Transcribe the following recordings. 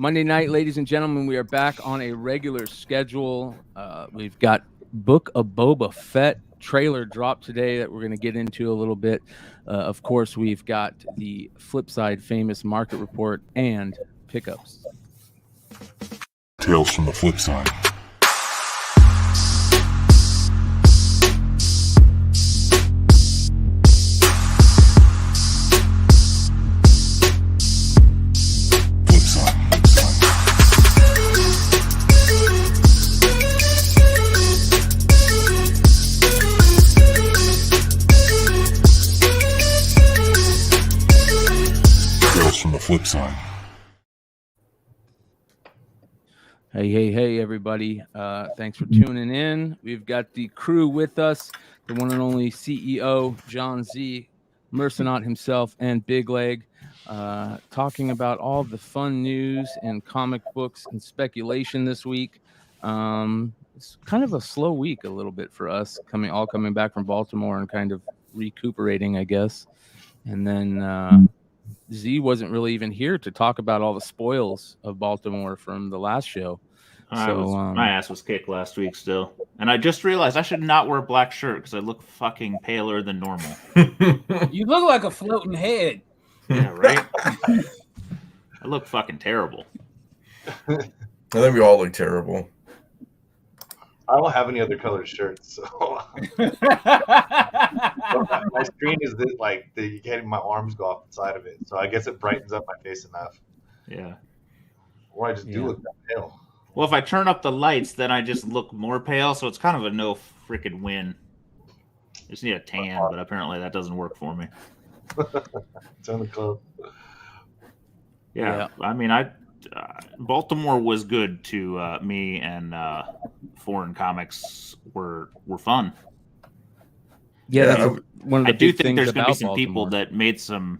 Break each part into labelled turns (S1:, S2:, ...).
S1: Monday night, ladies and gentlemen, we are back on a regular schedule. We've got Book of Boba Fett trailer drop today that we're going to get into a little bit. Of course, we've got the Flipside famous market report and pickups.
S2: Tales from the Flipside. From the Flipside.
S1: Hey, everybody. Thanks for tuning in. We've got the crew with us, the one and only CEO, John Z, Mercenaut himself, and Big Leg, talking about all the fun news and comic books and speculation this week. It's kind of a slow week a little bit for us, coming back from Baltimore and kind of recuperating, I guess. And then Z wasn't really even here to talk about all the spoils of Baltimore from the last show.
S3: My ass was kicked last week still. And I just realized I should not wear a black shirt because I look fucking paler than normal.
S4: You look like a floating head.
S3: Yeah, right? I look fucking terrible.
S5: I think we all look terrible.
S6: I don't have any other colored shirts, so my screen is this, like you can't my arms go off the side of it. So I guess it brightens up my face enough.
S3: Yeah.
S6: Or I just do look that pale.
S3: Well, if I turn up the lights, then I just look more pale, so it's kind of a no freaking win. I just need a tan, but apparently that doesn't work for me.
S6: Turn the club.
S3: Yeah. I mean, Baltimore was good to me, and foreign comics were fun.
S1: Yeah,
S3: I do think there's going to be some people that made some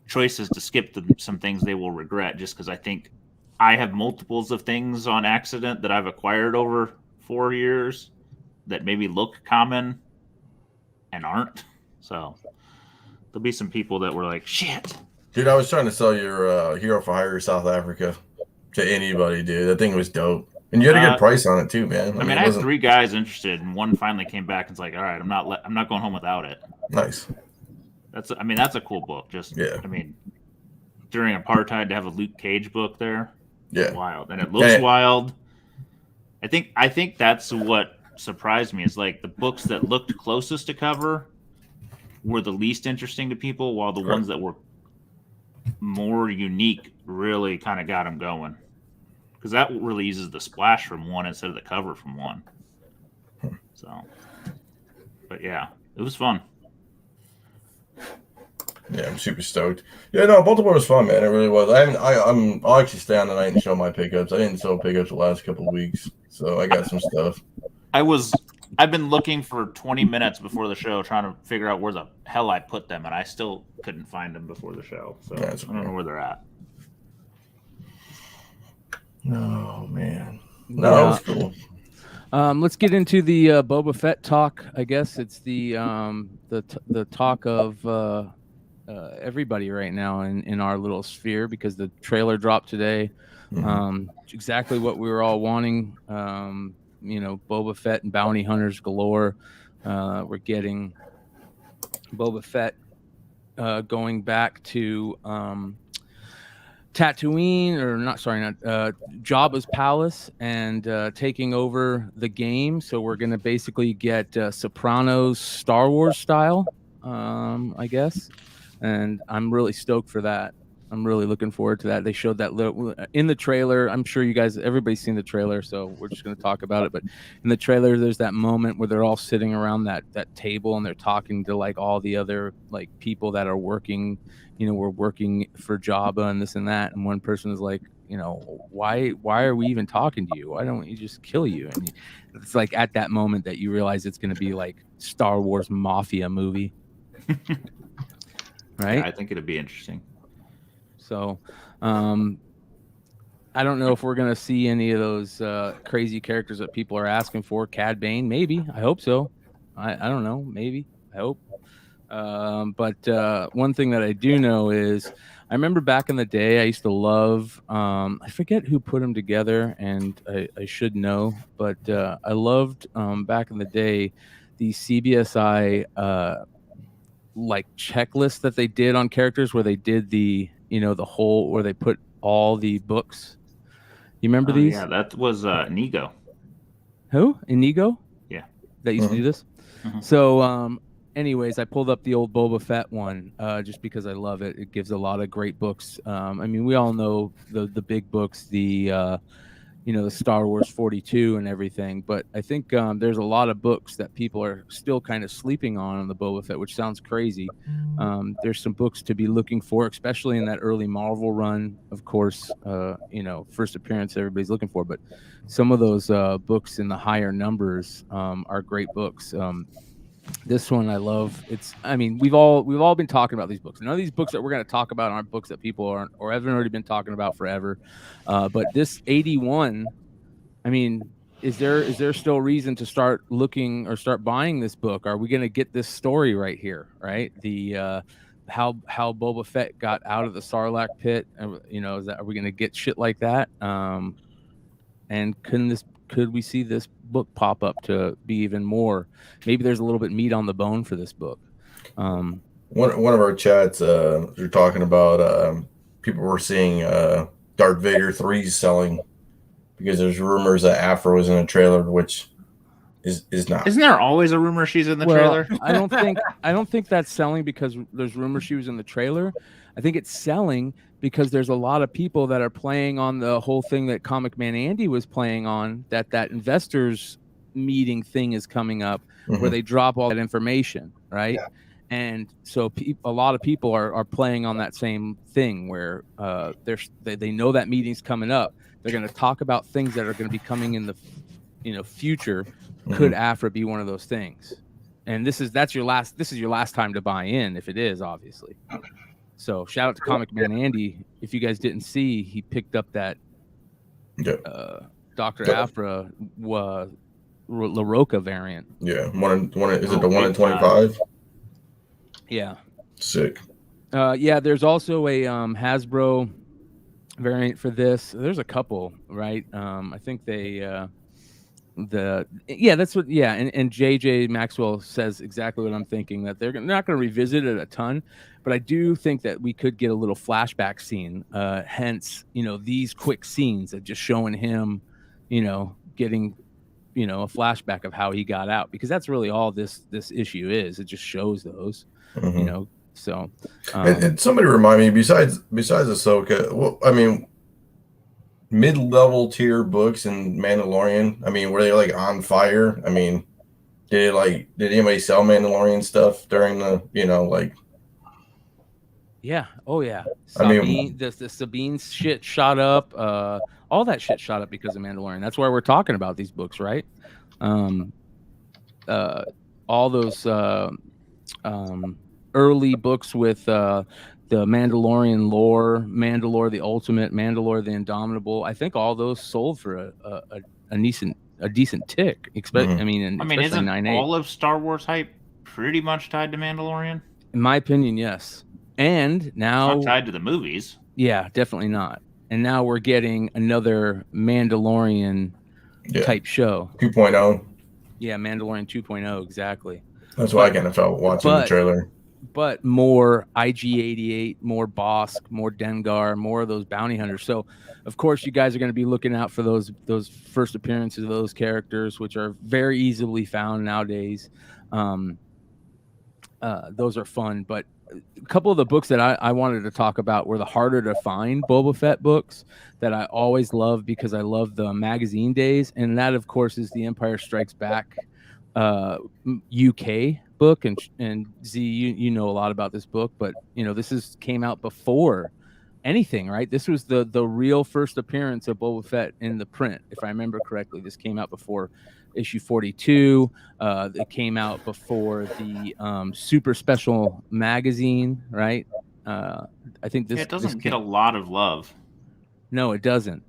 S3: choices to skip some things they will regret, just because I think I have multiples of things on accident that I've acquired over 4 years that maybe look common and aren't. So there'll be some people that were like, shit.
S5: Dude, I was trying to sell your Hero for Hire South Africa to anybody, dude. That thing was dope. And you had a good price on it too, man.
S3: I mean, I had 3 guys interested, and one finally came back and was like, all right, I'm not going home without it.
S5: Nice.
S3: That's a cool book. I mean, during apartheid to have a Luke Cage book there.
S5: Yeah.
S3: Wild. And it looks wild. I think that's what surprised me, is like the books that looked closest to cover were the least interesting to people, while the ones that were more unique really kind of got them going, because that really uses the splash from one instead of the cover from one. So, but yeah, it was fun.
S5: Yeah, I'm super stoked. Yeah, no, Baltimore was fun, man. It really was. I'll actually stay on tonight and show my pickups. I didn't sell pickups the last couple of weeks, so I got some stuff.
S3: I've been looking for 20 minutes before the show trying to figure out where the hell I put them, and I still couldn't find them before the show. So I don't know where they're at.
S5: Oh, man. No, it was cool.
S1: Let's get into the Boba Fett talk. I guess it's the talk of everybody right now in our little sphere, because the trailer dropped today. Exactly what we were all wanting. Boba Fett and bounty hunters galore. We're getting Boba Fett going back to Tatooine, Jabba's palace, and taking over the game. So we're going to basically get Sopranos Star Wars style, I guess. And I'm really stoked for that. I'm really looking forward to that. They showed that little in the trailer. I'm sure everybody's seen the trailer, so we're just going to talk about it. But in the trailer, there's that moment where they're all sitting around that table and they're talking to like all the other like people that are working, we're working for Jabba and this and that. And one person is like, why are we even talking to you? Why don't we just kill you? And it's like at that moment that you realize it's going to be like Star Wars mafia movie. Right?
S3: Yeah, I think it'd be interesting.
S1: So, I don't know if we're going to see any of those crazy characters that people are asking for. Cad Bane, maybe. I hope so. I don't know. Maybe. I hope. But one thing that I do know is I remember back in the day, I used to love. I forget who put them together, and I should know, but I loved back in the day the CBSI like checklist that they did on characters, where they did the the whole where they put all the books. You remember
S3: Oh
S1: these?
S3: yeah, that was Inigo.
S1: Who? Inigo?
S3: Yeah.
S1: That used to do this.
S3: Mhm.
S1: So, anyways, I pulled up the old Boba Fett one just because I love it. It gives a lot of great books. I mean, we all know the big books, the the Star Wars 42 and everything, but I think there's a lot of books that people are still kind of sleeping on the Boba Fett, which sounds crazy. There's some books to be looking for, especially in that early Marvel run. Of course, first appearance everybody's looking for, but some of those books in the higher numbers are great books. This one I love. I mean, we've all been talking about these books. None of these books that we're going to talk about aren't books that people aren't or haven't already been talking about forever. But this 81, I mean, is there still reason to start looking or start buying this book? Are we going to get this story right here? Right, the how Boba Fett got out of the Sarlacc pit. Are we going to get shit like that? And could we see this book pop up to be even more? Maybe there's a little bit meat on the bone for this book.
S5: One of our chats, you're talking about people were seeing Darth Vader 3s selling because there's rumors that Afro is in a trailer, which is not.
S3: Isn't there always a rumor she's in the trailer?
S1: I don't think that's selling because there's rumors she was in the trailer. I think it's selling because there's a lot of people that are playing on the whole thing that Comic Man Andy was playing on, that investors meeting thing is coming up where they drop all that information, right?
S6: Yeah.
S1: And so a lot of people are playing on that same thing where they know that meeting's coming up. They're going to talk about things that are going to be coming in the future. Could Afra be one of those things? And this is your last time to buy in, if it is, obviously. So shout out to Comic Man Andy. If you guys didn't see, he picked up that Dr. Afra La Roca variant.
S5: Yeah, is it the 1 in 25?
S1: Yeah.
S5: Sick.
S1: Yeah, there's also a Hasbro variant for this. There's a couple, right? I think they and JJ Maxwell says exactly what I'm thinking, that they're not going to revisit it a ton, but I do think that we could get a little flashback scene, hence these quick scenes of just showing him getting a flashback of how he got out, because that's really all this issue is. It just shows those so
S5: and somebody remind me, besides Ahsoka, well, I mean, mid-level tier books in Mandalorian, I mean, were they like on fire? I mean, did anybody sell Mandalorian stuff during the
S1: yeah, oh yeah,
S5: I mean,
S1: the Sabine shit shot up, all that shit shot up because of Mandalorian. That's why we're talking about these books, right? All those early books with the Mandalorian lore, Mandalore the Ultimate, Mandalore the Indomitable. I think all those sold for a decent tick. I mean,
S3: isn't
S1: 9.8.
S3: all of Star Wars hype pretty much tied to Mandalorian?
S1: In my opinion, yes. And now
S3: It's not tied to the movies.
S1: Yeah, definitely not. And now we're getting another Mandalorian type show.
S5: 2.0.
S1: Yeah, Mandalorian 2.0, exactly.
S5: That's why I kind of felt watching the trailer.
S1: But more IG-88, more Bosk, more Dengar, more of those bounty hunters. So, of course, you guys are going to be looking out for those first appearances of those characters, which are very easily found nowadays. Those are fun. But a couple of the books that I wanted to talk about were the harder to find Boba Fett books that I always love because I love the magazine days. And that, of course, is The Empire Strikes Back UK book. And Z, you know a lot about this book, but this came out before anything, right? This was the real first appearance of Boba Fett in the print, if I remember correctly. This came out before issue 42. It came out before the super special magazine, right? I think it
S3: doesn't get a lot of love.
S1: No, it doesn't.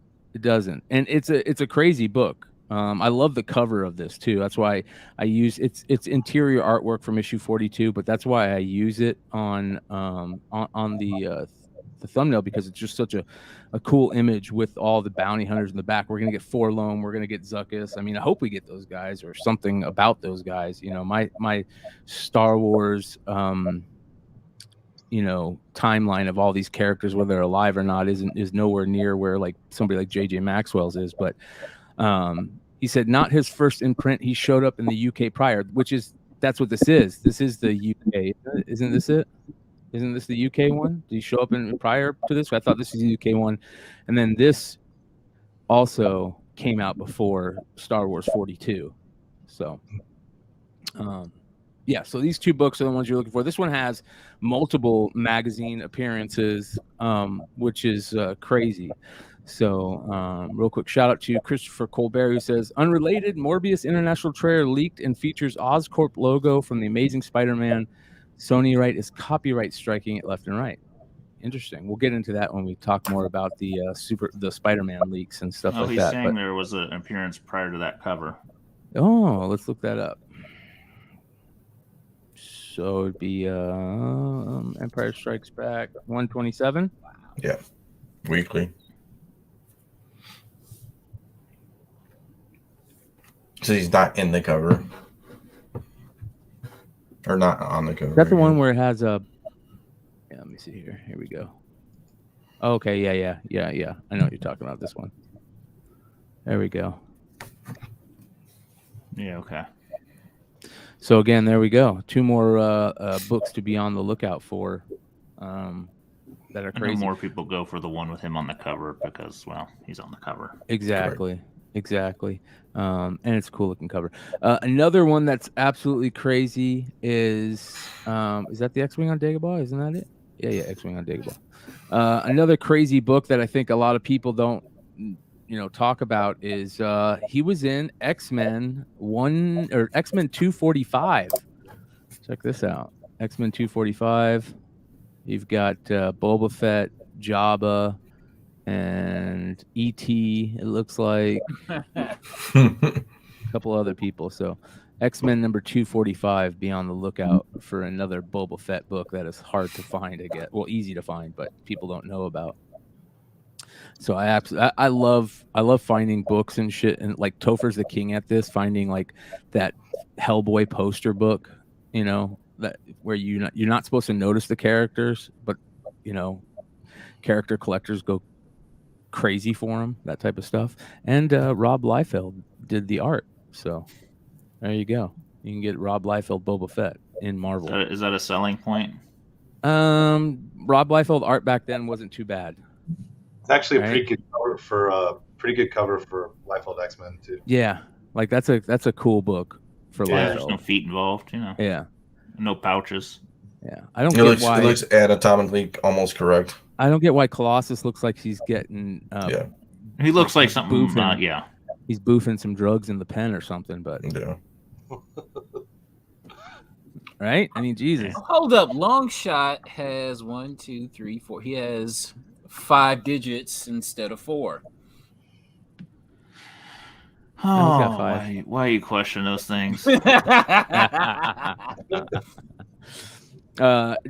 S1: And it's a crazy book. I love the cover of this too. That's why I use it's interior artwork from issue 42, but that's why I use it on the the thumbnail because it's just such a cool image with all the bounty hunters in the back. We're gonna get Forlome, we're gonna get Zuckuss. I mean, I hope we get those guys or something about those guys. You know, my Star Wars timeline of all these characters, whether they're alive or not, is nowhere near where like somebody like JJ Maxwell's is. But he said not his first imprint. He showed up in the UK prior, that's what this is. This is the UK, isn't this it? Isn't this the UK one? Did he show up in prior to this? I thought this was the UK one, and then this also came out before Star Wars 42. So, yeah. So these two books are the ones you're looking for. This one has multiple magazine appearances, which is crazy. So, real quick shout out to Christopher Colbert, who says, unrelated, Morbius International trailer leaked and features Oscorp logo from the Amazing Spider-Man. Sony Right is copyright striking it left and right. Interesting. We'll get into that when we talk more about the Spider-Man leaks and stuff like
S3: he's
S1: that.
S3: saying there was an appearance prior to that cover.
S1: Oh, let's look that up. So it'd be Empire Strikes Back 127.
S5: Yeah, weekly. So he's not in the cover, or not on the cover.
S1: Is that the one where it has a? Yeah, let me see here. Here we go. Okay, yeah. I know what you're talking about. This one. There we go.
S3: Yeah. Okay.
S1: So again, there we go. Two more books to be on the lookout for. That are crazy.
S3: And more people go for the one with him on the cover because, well, he's on the cover.
S1: Exactly. And it's a cool looking cover. Another one that's absolutely crazy is that the X-Wing on Dagobah? Isn't that it? Yeah, X-Wing on Dagobah. Another crazy book that I think a lot of people don't talk about is he was in X-Men 245. Check this out. X-Men 245. You've got Boba Fett, Jabba, and E.T. It looks like a couple other people. So X-Men number 245. Be on the lookout for another Boba Fett book that is hard to find. Well, easy to find, but people don't know about. So I love finding books and shit, and like Topher's the king at this, finding like that Hellboy poster book, that where you're not supposed to notice the characters, but character collectors go crazy for them, that type of stuff. And Rob Liefeld did the art, so there you go. You can get Rob Liefeld Boba Fett in Marvel.
S3: Is that a selling point?
S1: Rob Liefeld art back then wasn't too bad.
S6: It's actually a pretty good cover for Liefeld X-Men too.
S1: Yeah, like that's a cool book for Liefeld.
S3: There's no feet involved,
S1: Yeah.
S3: No pouches.
S1: Yeah, I don't get why
S5: it looks anatomically almost correct.
S1: I don't get why Colossus looks like he's getting.
S3: He looks like something.
S1: Boofing. He's boofing some drugs in the pen or something, but
S5: Yeah.
S1: Right? I mean, Jesus.
S4: Hold up. Long Shot has 1, 2, 3, 4. He has 5 digits instead of 4.
S3: Oh, why you question those things?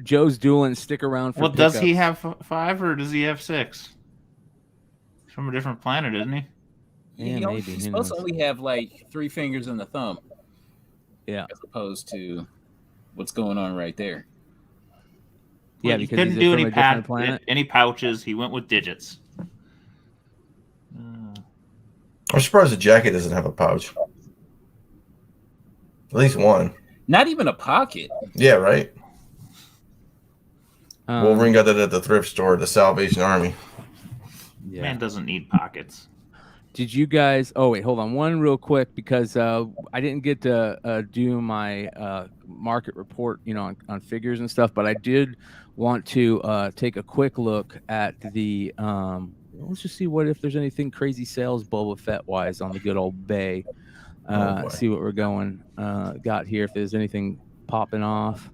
S1: Joe's dueling. Stick around for.
S3: Well, does he have 5 or does he have 6? He's from a different planet, isn't he?
S1: Yeah, maybe.
S4: He's supposed to only have like 3 fingers and a thumb.
S1: Yeah.
S4: As opposed to what's going on right there.
S1: Yeah,
S3: Well, he
S1: because
S3: couldn't do any pouches. He went with digits.
S5: I'm surprised the jacket doesn't have a pouch. At least one.
S4: Not even a pocket.
S5: Yeah, right. Wolverine got that at the thrift store, the Salvation Army.
S1: Yeah.
S3: Man doesn't need pockets.
S1: Did you guys? Oh wait, hold on one real quick because I didn't get to do my market report, on figures and stuff, but I did want to take a quick look at the. Let's just see if there's anything crazy sales Boba Fett wise on the good old Bay. See what we're going got here. If there's anything popping off.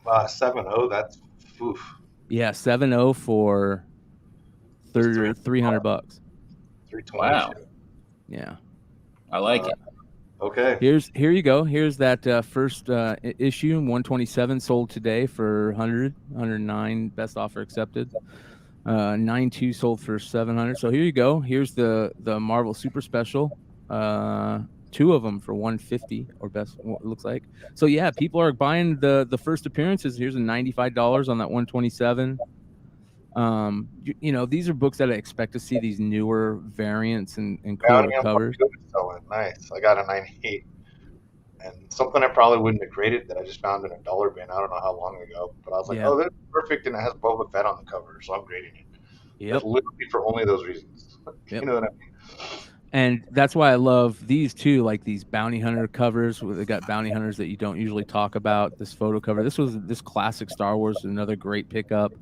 S6: 7.0. That's oof.
S1: Yeah, 7.0 for $300.
S6: 320.
S4: Wow.
S1: Yeah,
S4: I like it.
S6: Okay.
S1: Here you go. Here's that first issue, 127 sold today for 109. Best offer accepted. 92 sold for 700. So here you go. Here's the Marvel Super Special. 2 of them for 150 or best, it looks like. So yeah, people are buying the first appearances. Here's a $95 on that 127. You know, these are books that I expect to see these newer variants and cooler
S6: Bounty on
S1: covers.
S6: Barracuda is selling. Nice. I got a 98. And something I probably wouldn't have graded that I just found in a dollar bin. I don't know how long ago. But I was like,
S1: Yeah.
S6: oh, that's perfect. And it has Boba Fett on the cover. So I'm grading it.
S1: Yep.
S6: Literally for only those reasons.
S1: Yep.
S6: You know what I mean?
S1: And that's why I love these too, like these bounty hunter covers where they got bounty hunters that you don't usually talk about. This photo cover, this classic Star Wars, another great pickup.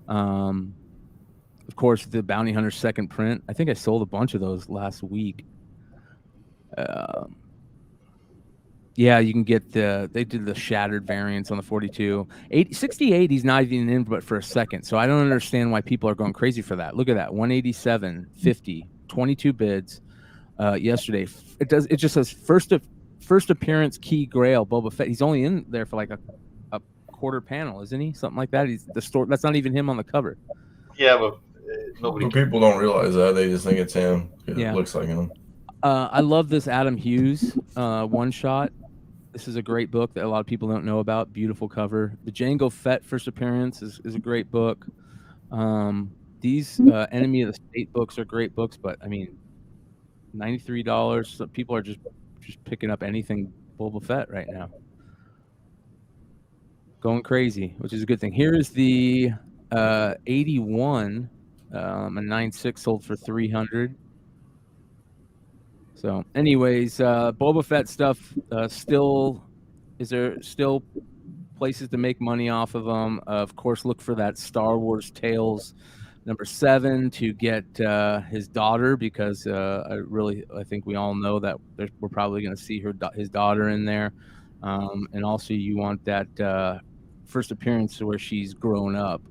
S1: Of course, the bounty hunter second print. I think I sold a bunch of those last week. Yeah, you can get they did the shattered variants on the 42. 68, he's not even in but for a second. So I don't understand why people are going crazy for that. Look at that. 187.50, 22 bids. Yesterday. It just says first appearance key grail Boba Fett. He's only in there for like a quarter panel, isn't he? Something like that. He's the store. That's not even him on the cover.
S6: Yeah, but nobody.
S5: But people don't realize that. They just think it's him. It
S1: Yeah.
S5: looks like him.
S1: I love this Adam Hughes one shot. This is a great book that a lot of people don't know about. Beautiful cover. The Jango Fett first appearance is a great book. These Enemy of the State books are great books, but I mean, $93. So people are just picking up anything Boba Fett right now. Going crazy, which is a good thing. Here is the 81, a 9.6 sold for 300. So, anyways, Boba Fett stuff is there still places to make money off of them? Of course, look for that Star Wars Tales #7 to get his daughter, because I think we all know that we're probably going to see his daughter in there, and also you want that first appearance where she's grown up.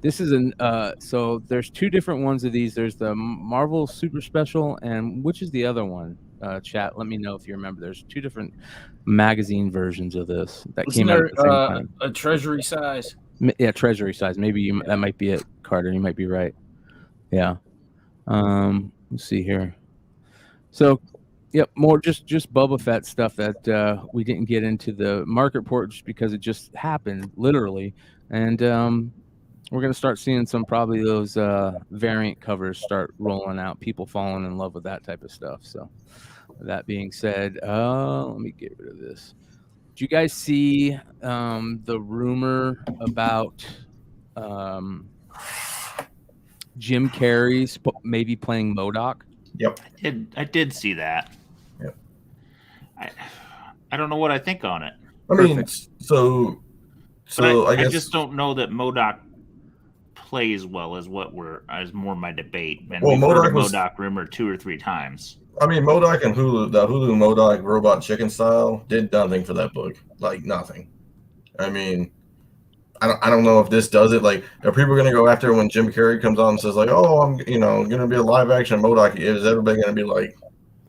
S1: This is so there's 2 different ones of these. There's the Marvel Super Special, and which is the other one? Chat, let me know if you remember. There's 2 different magazine versions of this that came out at the same time.
S4: A treasury size.
S1: Yeah, treasury size. Maybe that might be it, Carter. You might be right. Yeah. Let's see here. So, yep, more just Boba Fett stuff that we didn't get into the market report just because it just happened literally, and we're gonna start seeing probably those variant covers start rolling out. People falling in love with that type of stuff. So, that being said, let me get rid of this. Did you guys see the rumor about Jim Carrey's maybe playing MODOK?
S5: Yep.
S3: I did see that.
S5: Yep.
S3: I don't know what I think on it.
S5: I mean, so I guess
S3: I just don't know that MODOK plays well as more my debate. And
S5: well,
S3: we've heard of
S5: MODOK
S3: MODOK rumor 2 or 3 times.
S5: I mean, MODOK and Hulu, the Hulu MODOK Robot Chicken Style did nothing for that book. Like, nothing. I mean, I don't know if this does it. Like, are people going to go after when Jim Carrey comes on and says, like, oh, I'm going to be a live action MODOK? Is everybody going to be like,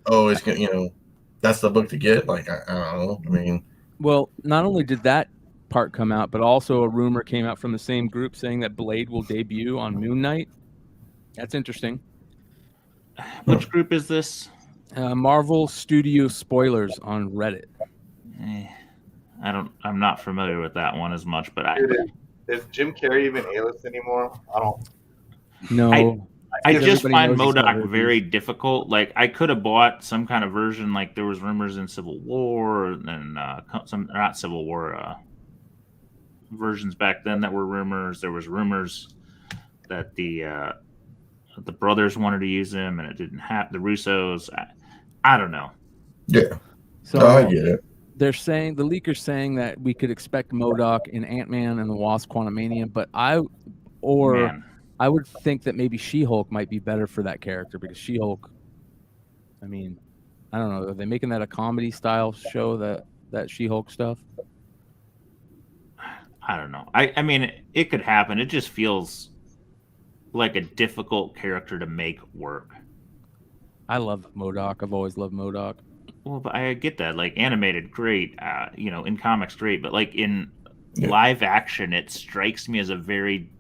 S5: oh, it's going to, that's the book to get? Like, I don't know. I mean,
S1: well, not only did that part come out, but also a rumor came out from the same group saying that Blade will debut on Moon Knight. That's interesting.
S3: Which group is this?
S1: Marvel Studio Spoilers on Reddit.
S3: I'm not familiar with that one as much, but
S6: Is Jim Carrey even A-list anymore? I don't.
S1: No.
S3: I just
S1: Everybody
S3: find
S1: knows he's got
S3: MODOK very difficult. Like, I could have bought some kind of version, like there was rumors in Civil War and not Civil War versions back then that were rumors. There was rumors that the brothers wanted to use him, and it didn't happen. The Russos, I don't know.
S5: yeah.
S1: So
S5: No, I get it.
S1: they're saying, the leaker's saying that we could expect MODOK in Ant-Man and the Wasp: Quantumania, but I would think that maybe She-Hulk might be better for that character, because She-Hulk, I mean, I don't know, are they making that a comedy style show, that She-Hulk stuff?
S3: I don't know. I mean, it could happen. It just feels like a difficult character to make work.
S1: I love MODOK. I've always loved MODOK.
S3: Well, but I get that. Like, animated, great. In comics, great. But like in live action, it strikes me as a very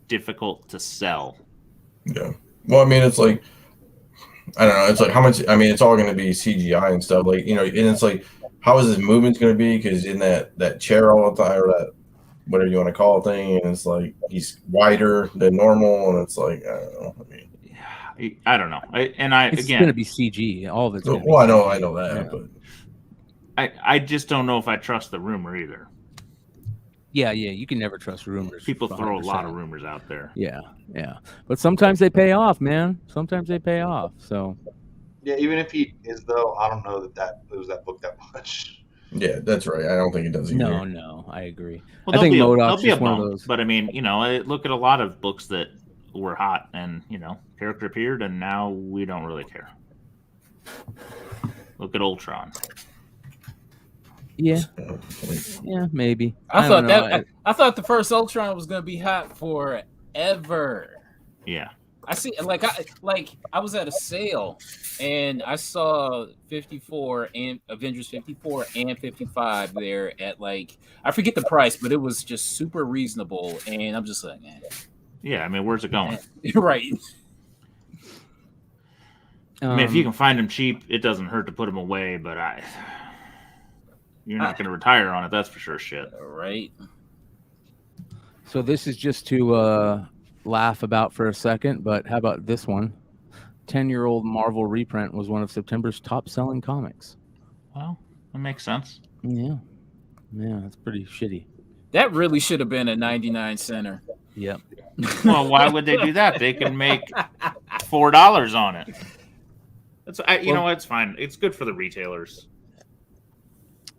S3: difficult to sell.
S5: Yeah. Well, I mean, it's like, I don't know. It's like how much. I mean, it's all going to be CGI and stuff. Like, and it's like, how is his movements going to be? Because in that chair all the time, or that whatever you want to call it thing, and it's like he's wider than normal, and it's like, I don't know. I mean,
S3: I don't know.
S1: It's going to be CG. All of it's going to be
S5: well,
S1: CG.
S5: I know that, but
S3: I just don't know if I trust the rumor either.
S1: Yeah, you can never trust rumors.
S3: People throw a
S1: 100%.
S3: lot of rumors out there.
S1: Yeah. But sometimes they pay off, man. Sometimes they pay off. So
S6: Yeah, even if he is, though, I don't know that it was that book that much.
S5: yeah, that's right. I don't think it does either.
S1: no, I agree.
S3: Well,
S1: I think
S3: there'll
S1: MODOK's
S3: be a
S1: just one of
S3: bump,
S1: those.
S3: but I mean, I look at a lot of books that were hot, and character appeared, and now we don't really care. Look at Ultron.
S1: Yeah, maybe.
S4: I
S1: don't
S4: thought
S1: know.
S4: I thought the first Ultron was gonna be hot forever.
S3: Yeah.
S4: I see, I was at a sale and I saw 54 and Avengers 54 and 55 there at I forget the price, but it was just super reasonable, and I'm just like, man.
S3: Yeah, I mean, where's it going?
S4: Right.
S3: I mean, if you can find them cheap, it doesn't hurt to put them away, but you're not going to retire on it, that's for sure. Shit.
S4: Right.
S1: So this is just to laugh about for a second, but how about this one? 10-year-old Marvel reprint was one of September's top-selling comics.
S3: Well, that makes sense.
S1: Yeah, that's pretty shitty.
S4: That really should have been a 99 center.
S1: Yep.
S3: Well, why would they do that? They can make $4 on it. It's fine. It's good for the retailers.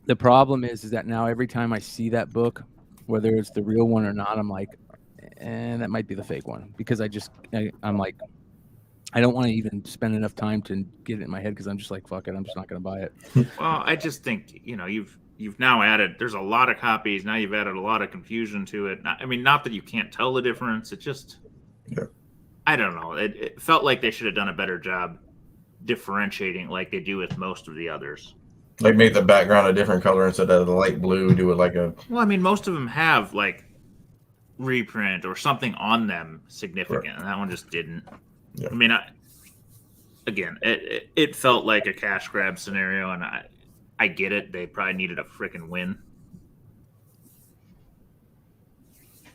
S1: The problem is that now every time I see that book, whether it's the real one or not, I'm like, that might be the fake one, because I'm like, I don't want to even spend enough time to get it in my head, because I'm just like, fuck it, I'm just not going to buy it.
S3: Well, I just think, you've now added, there's a lot of copies. Now you've added a lot of confusion to it. Not that you can't tell the difference. It just, I don't know. It felt like they should have done a better job differentiating like they do with most of the others.
S5: Like make the background a different color instead of the light blue. Do it like a.
S3: Well, I mean, most of them have reprint or something on them significant, and that one just didn't.
S5: Yeah.
S3: I mean, it felt like a cash grab scenario, and I get it. They probably needed a freaking win.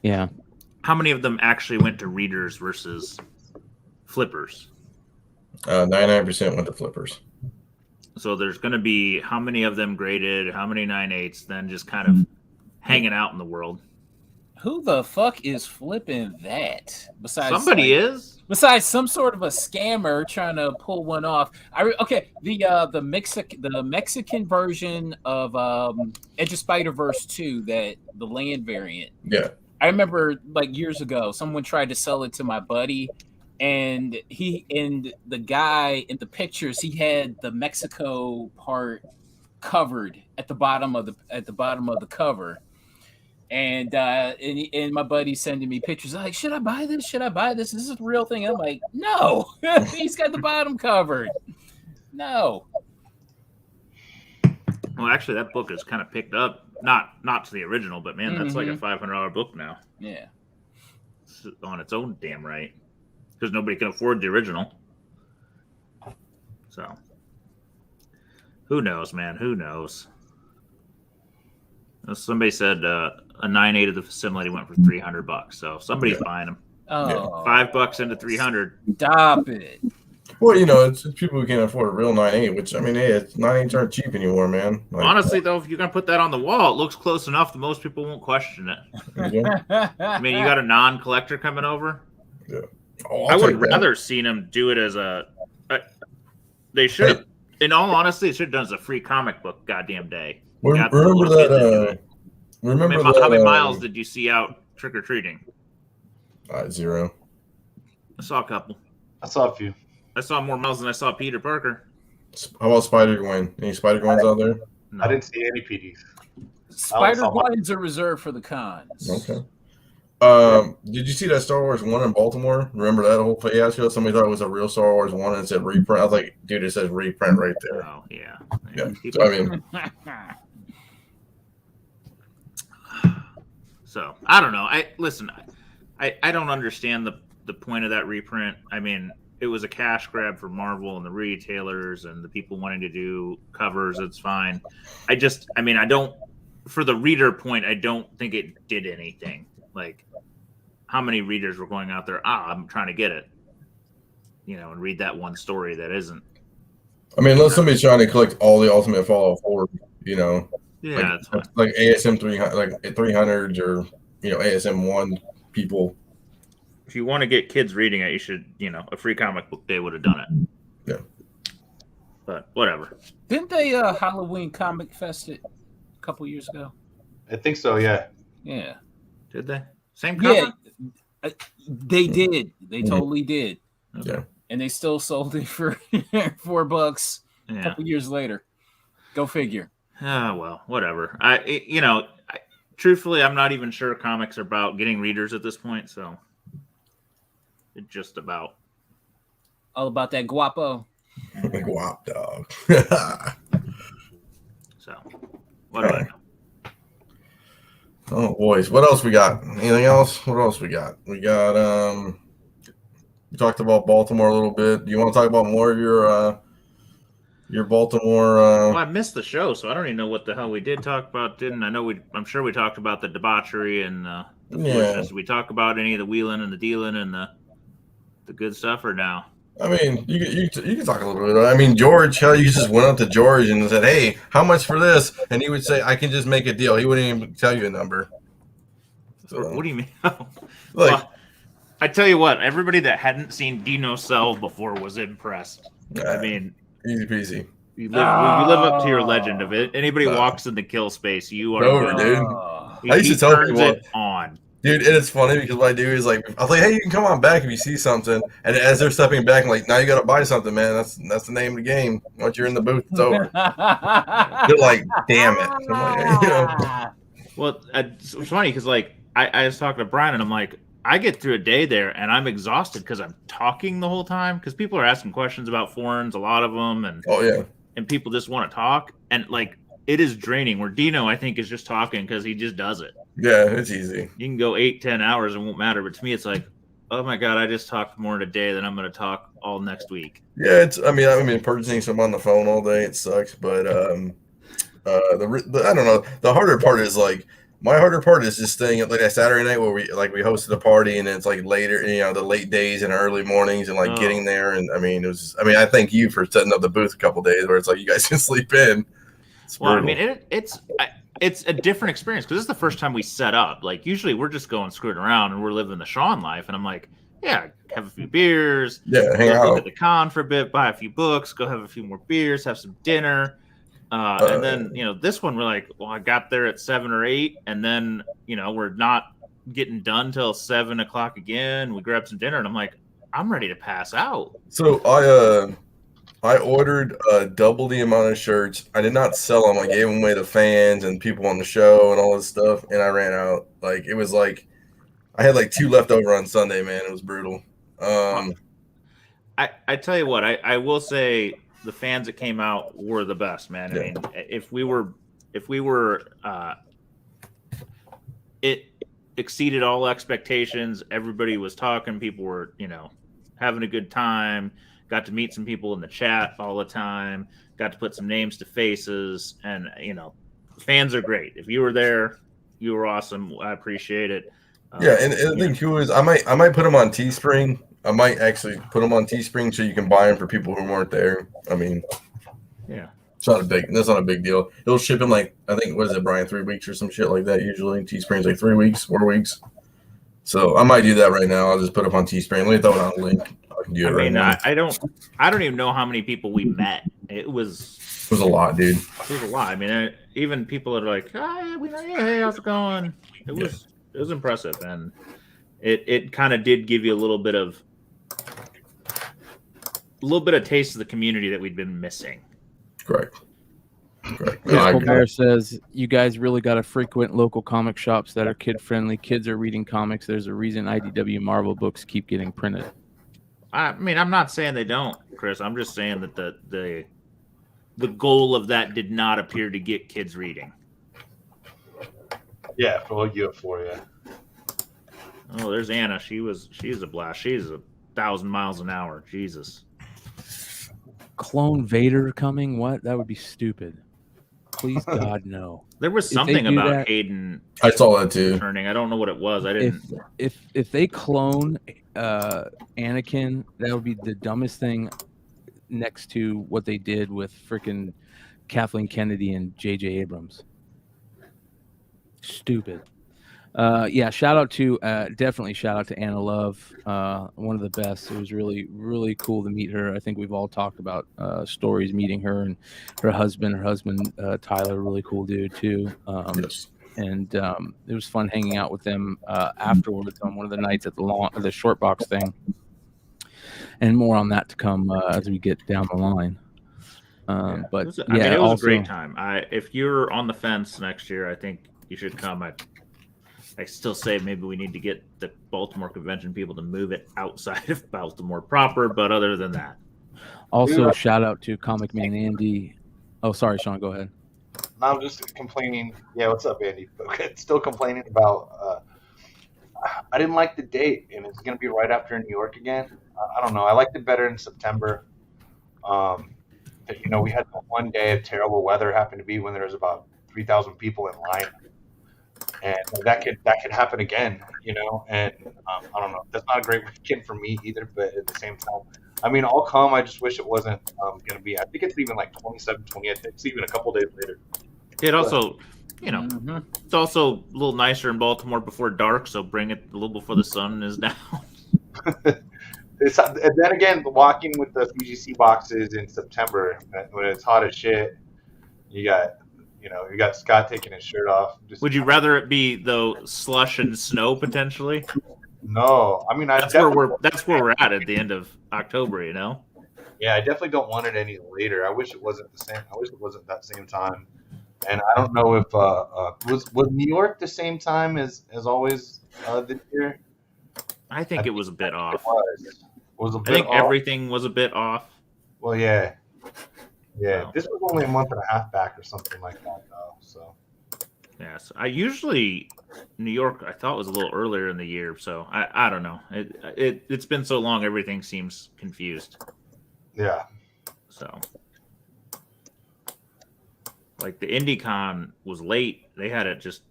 S1: Yeah.
S3: How many of them actually went to readers versus flippers?
S5: 99% went to flippers.
S3: So there's going to be how many of them graded, how many 9/8, then just kind of hanging out in the world.
S4: Who the fuck is flipping that? Besides
S3: somebody is.
S4: Besides some sort of a scammer trying to pull one off. The Mexican version of Edge of Spider-Verse 2, the land variant.
S5: Yeah.
S4: I remember years ago, someone tried to sell it to my buddy, and the guy in the pictures, he had the Mexico part covered at the bottom of the cover. And my buddy sending me pictures like, should I buy this? Should I buy this? This is the real thing. And I'm like, no, he's got the bottom covered. No.
S3: Well, actually, that book is kind of picked up. Not to the original, but man, that's like a $500 book now.
S4: Yeah.
S3: It's on its own damn right. Because nobody can afford the original. So, who knows, man? Who knows? Somebody said a 9/8 of the facsimile went for $300, so somebody's buying them.
S4: Oh,
S3: $5 into 300.
S4: Stop it!
S5: Well, it's people who can't afford a real 9/8, which 9/8s aren't cheap anymore, man.
S3: Honestly, though, if you're gonna put that on the wall, it looks close enough that most people won't question it.
S5: Yeah.
S3: I mean, you got a non-collector coming over.
S5: Yeah. Oh,
S3: I would rather seen them do it as they should have. In all honesty, it should have done as a free comic book. Goddamn day.
S5: Remember that?
S3: How many miles did you see out trick or treating?
S5: 0.
S3: I saw a couple.
S6: I saw a few.
S3: I saw more miles than I saw Peter Parker.
S5: How about Spider-Gwen? Any Spider-Gwens out there?
S3: No.
S6: I didn't see any PDs.
S4: Spider-Gwens are reserved for the cons.
S5: Okay. Did you see that Star Wars 1 in Baltimore? Remember that whole fiasco? Somebody thought it was a real Star Wars 1 and it said reprint. I was like, dude, it says reprint right there.
S3: Oh, yeah.
S5: Yeah. So, I mean,
S3: so I don't know. I I don't understand the point of that reprint. I mean, it was a cash grab for Marvel and the retailers and the people wanting to do covers. It's fine. I don't, for the reader point, I don't think it did anything. Like, how many readers were going out there? I'm trying to get it, and read that one story that isn't.
S5: I mean, unless somebody's trying to collect all the Ultimate Fallout 4,
S3: Yeah,
S5: like,
S3: that's fine.
S5: like ASM 300, like 300s, or ASM 1 people.
S3: If you want to get kids reading it, you should, a free comic book day would have done it.
S5: Yeah.
S3: But whatever.
S4: Didn't they Halloween Comic Fest it a couple years ago?
S6: I think so. Yeah.
S4: Yeah.
S3: Did they? Same cover?
S4: Yeah. They did. They totally did.
S3: Okay.
S5: Yeah.
S4: And they still sold it for $4 a couple years later. Go figure.
S3: Oh, well, whatever. Truthfully, I'm not even sure comics are about getting readers at this point, so it's just about
S4: all about that guapo.
S5: Guap dog.
S3: So, what do I know?
S5: Oh, boys. What else we got? Anything else? What else we got? We got, we talked about Baltimore a little bit. Do you want to talk about more of your Baltimore?
S3: Well, I missed the show, so I don't even know what the hell we did talk about. I'm sure we talked about the debauchery and the foolishness. Did we talk about any of the wheeling and the dealing and the good stuff, or no?
S5: I mean, you can talk a little bit. I mean, George, how you just went up to George and said, "Hey, how much for this?" And he would say, "I can just make a deal." He wouldn't even tell you a number. So,
S3: what do you mean?
S5: Like,
S3: I tell you what, everybody that hadn't seen Dino sell before was impressed. I mean,
S5: easy peasy.
S3: You live up to your legend of it. Anybody walks in the kill space, you are
S5: over, dude. I used to tell people
S3: it on.
S5: Dude, and it's funny because what I do is, like, I was like, "Hey, you can come on back if you see something." And as they're stepping back, I'm like, "Now you got to buy something, man. That's the name of the game. Once you're in the booth, it's over." They're like, "Damn it!" I'm like,
S3: Well, it's funny because, like, I was talking to Brian, and I'm like, I get through a day there, and I'm exhausted because I'm talking the whole time because people are asking questions about foreigns, a lot of them, and and people just want to talk, and like, it is draining. Where Dino, I think, is just talking because he just does it.
S5: Yeah, it's easy.
S3: You can go 8-10 hours and it won't matter. But to me, it's like, oh my God, I just talked more in a day than I'm going to talk all next week.
S5: Yeah, I mean, purchasing some on the phone all day, it sucks. But I don't know. The harder part is, like, my harder part is just staying up like that Saturday night where we hosted a party, and it's like later, the late days and early mornings, and like getting there. And I mean, I thank you for setting up the booth a couple days where it's like you guys can sleep in.
S3: Well, I mean, it's a different experience because this is the first time we set up. Like, usually we're just going screwing around and we're living the Sean life. And I'm like, yeah, have a few beers,
S5: hang out
S3: at the con for a bit, buy a few books, go have a few more beers, have some dinner. And then, this one, we're like, well, I got there at 7 or 8, and then, we're not getting done till 7 o'clock again. We grab some dinner, and I'm like, I'm ready to pass out.
S5: So I ordered double the amount of shirts. I did not sell them. I gave them away to fans and people on the show and all this stuff, and I ran out. Like, it was like I had like 2 left over on Sunday, man. It was brutal.
S3: I tell you what, I will say the fans that came out were the best, man. I mean, if we were it exceeded all expectations. Everybody was talking. People were, having a good time. Got to meet some people in the chat all the time. Got to put some names to faces, and fans are great. If you were there, you were awesome. I appreciate it.
S5: And the thing too is, I might put them on Teespring. I might actually put them on Teespring so you can buy them for people who weren't there. I mean, that's not a big deal. It'll ship in like, I think, what is it, Brian, 3 weeks or some shit like that. Usually Teespring's like 3 weeks, 4 weeks. So I might do that right now. I'll just put up on Teespring. Let me throw it on a link. I can do it right now.
S3: I don't even know how many people we met. It was
S5: a lot, dude.
S3: It was a lot. I mean, even people that are like, hey, how's it going? It was impressive, and it kind of did give you a little bit of taste of the community that we'd been missing.
S5: Correct.
S1: Crystal Bear says, you guys really got to frequent local comic shops that are kid friendly. Kids are reading comics. There's a reason IDW Marvel books keep getting printed.
S3: I mean, I'm not saying they don't, Chris. I'm just saying that the goal of that did not appear to get kids reading.
S6: Yeah, for what you have for you.
S3: Oh, there's Anna. She's a blast. She's 1,000 miles an hour. Jesus.
S1: Clone Vader coming? What? That would be stupid. Please, God, no.
S3: There was
S1: If they
S3: something
S1: do
S3: about
S1: that-
S3: Hayden
S5: I saw that too.
S3: returning. I don't know what it was. I didn't.
S1: If they clone Anakin, that would be the dumbest thing next to what they did with freaking Kathleen Kennedy and J.J. Abrams. Stupid. Yeah, definitely shout out to Anna Love, one of the best. It was really, really cool to meet her. I think we've all talked about stories meeting her and her husband. Her husband, Tyler, really cool dude too.
S5: Yes.
S1: And it was fun hanging out with them afterwards on one of the nights at the short box thing. And more on that to come as we get down the line. But
S3: it was
S1: also,
S3: a great time. If you're on the fence next year, I think you should come. I still say maybe we need to get the Baltimore convention people to move it outside of Baltimore proper, but other than that.
S1: Also, shout out to Comic Man Andy. Oh, sorry, Sean, go ahead.
S6: No, I'm just complaining. Yeah, what's up, Andy? Still complaining about. I didn't like the date, and it's going to be right after New York again. I don't know. I liked it better in September. But, we had the one day of terrible weather happened to be when there was about 3,000 people in line. And that could happen again, and I don't know. That's not a great weekend for me either, but at the same time, I mean, I'll come. I just wish it wasn't going to be. I think it's even like 27, 28. It's even a couple days later.
S3: It also, it's also a little nicer in Baltimore before dark, so bring it a little before the sun is down.
S6: And then again, walking with the VGC boxes in September when it's hot as shit, you got Scott taking his shirt off.
S3: Would you rather it be though slush and snow potentially?
S6: No, I mean
S3: that's where we're at the end of October.
S6: Yeah, I definitely don't want it any later. I wish it wasn't the same. I wish it wasn't that same time. And I don't know if was New York the same time as always this year.
S3: I think it was a bit off.
S6: Was a bit
S3: I think
S6: off.
S3: everything was a bit off.
S6: Well, yeah.
S3: So.
S6: This was only a month and a half back or something like that, though. So.
S3: Yes, New York I thought was a little earlier in the year, so I don't know. It's been so long, everything seems confused.
S6: Yeah.
S3: So, like the IndieCon was late. They had it just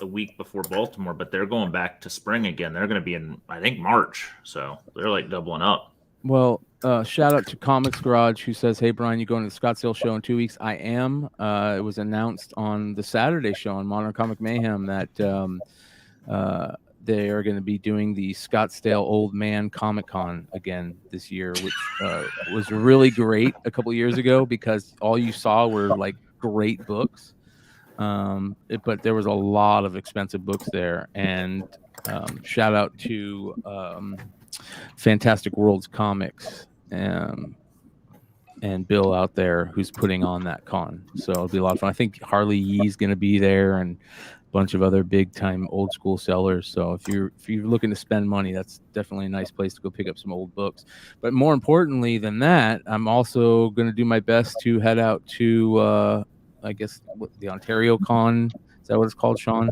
S3: a week before Baltimore, but they're going back to spring again. They're going to be in, I think, March. So they're like doubling up.
S1: Well, shout out to Comics Garage who says, "Hey Brian, you going to the Scottsdale show in 2 weeks?" I am. It was announced on the Saturday show on Modern Comic Mayhem that they are going to be doing the Scottsdale Old Man Comic Con again this year, which was really great a couple of years ago because all you saw were like great books. But there was a lot of expensive books there, and shout out to Fantastic Worlds Comics and Bill out there who's putting on that con. So it'll be a lot of fun. I think Harley Yee's going to be there and a bunch of other big time old school sellers. So if you're looking to spend money, that's definitely a nice place to go pick up some old books. But more importantly than that, I'm also going to do my best to head out to I guess the Ontario Con. Is that what it's called, Sean?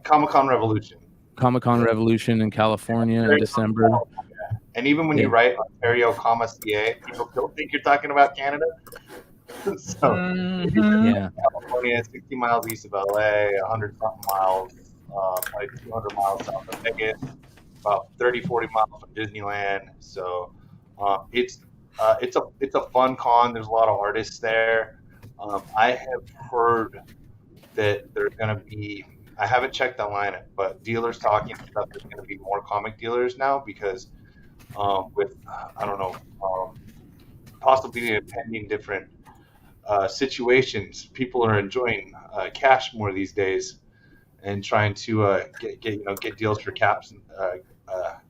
S6: Comic-Con Revolution.
S1: Comic-Con Revolution in California in December.
S6: And even when you write Ontario, CA, people don't think you're talking about Canada. So,
S1: yeah.
S6: California, 60 miles east of LA, 100-something miles, like 200 miles south of Vegas, about 30, 40 miles from Disneyland. So it's a fun con. There's a lot of artists there. I have heard that there's going to be, I haven't checked online, but dealers talking about there's going to be more comic dealers now because with, I don't know, possibly the impending different situations, people are enjoying cash more these days and trying to get deals for caps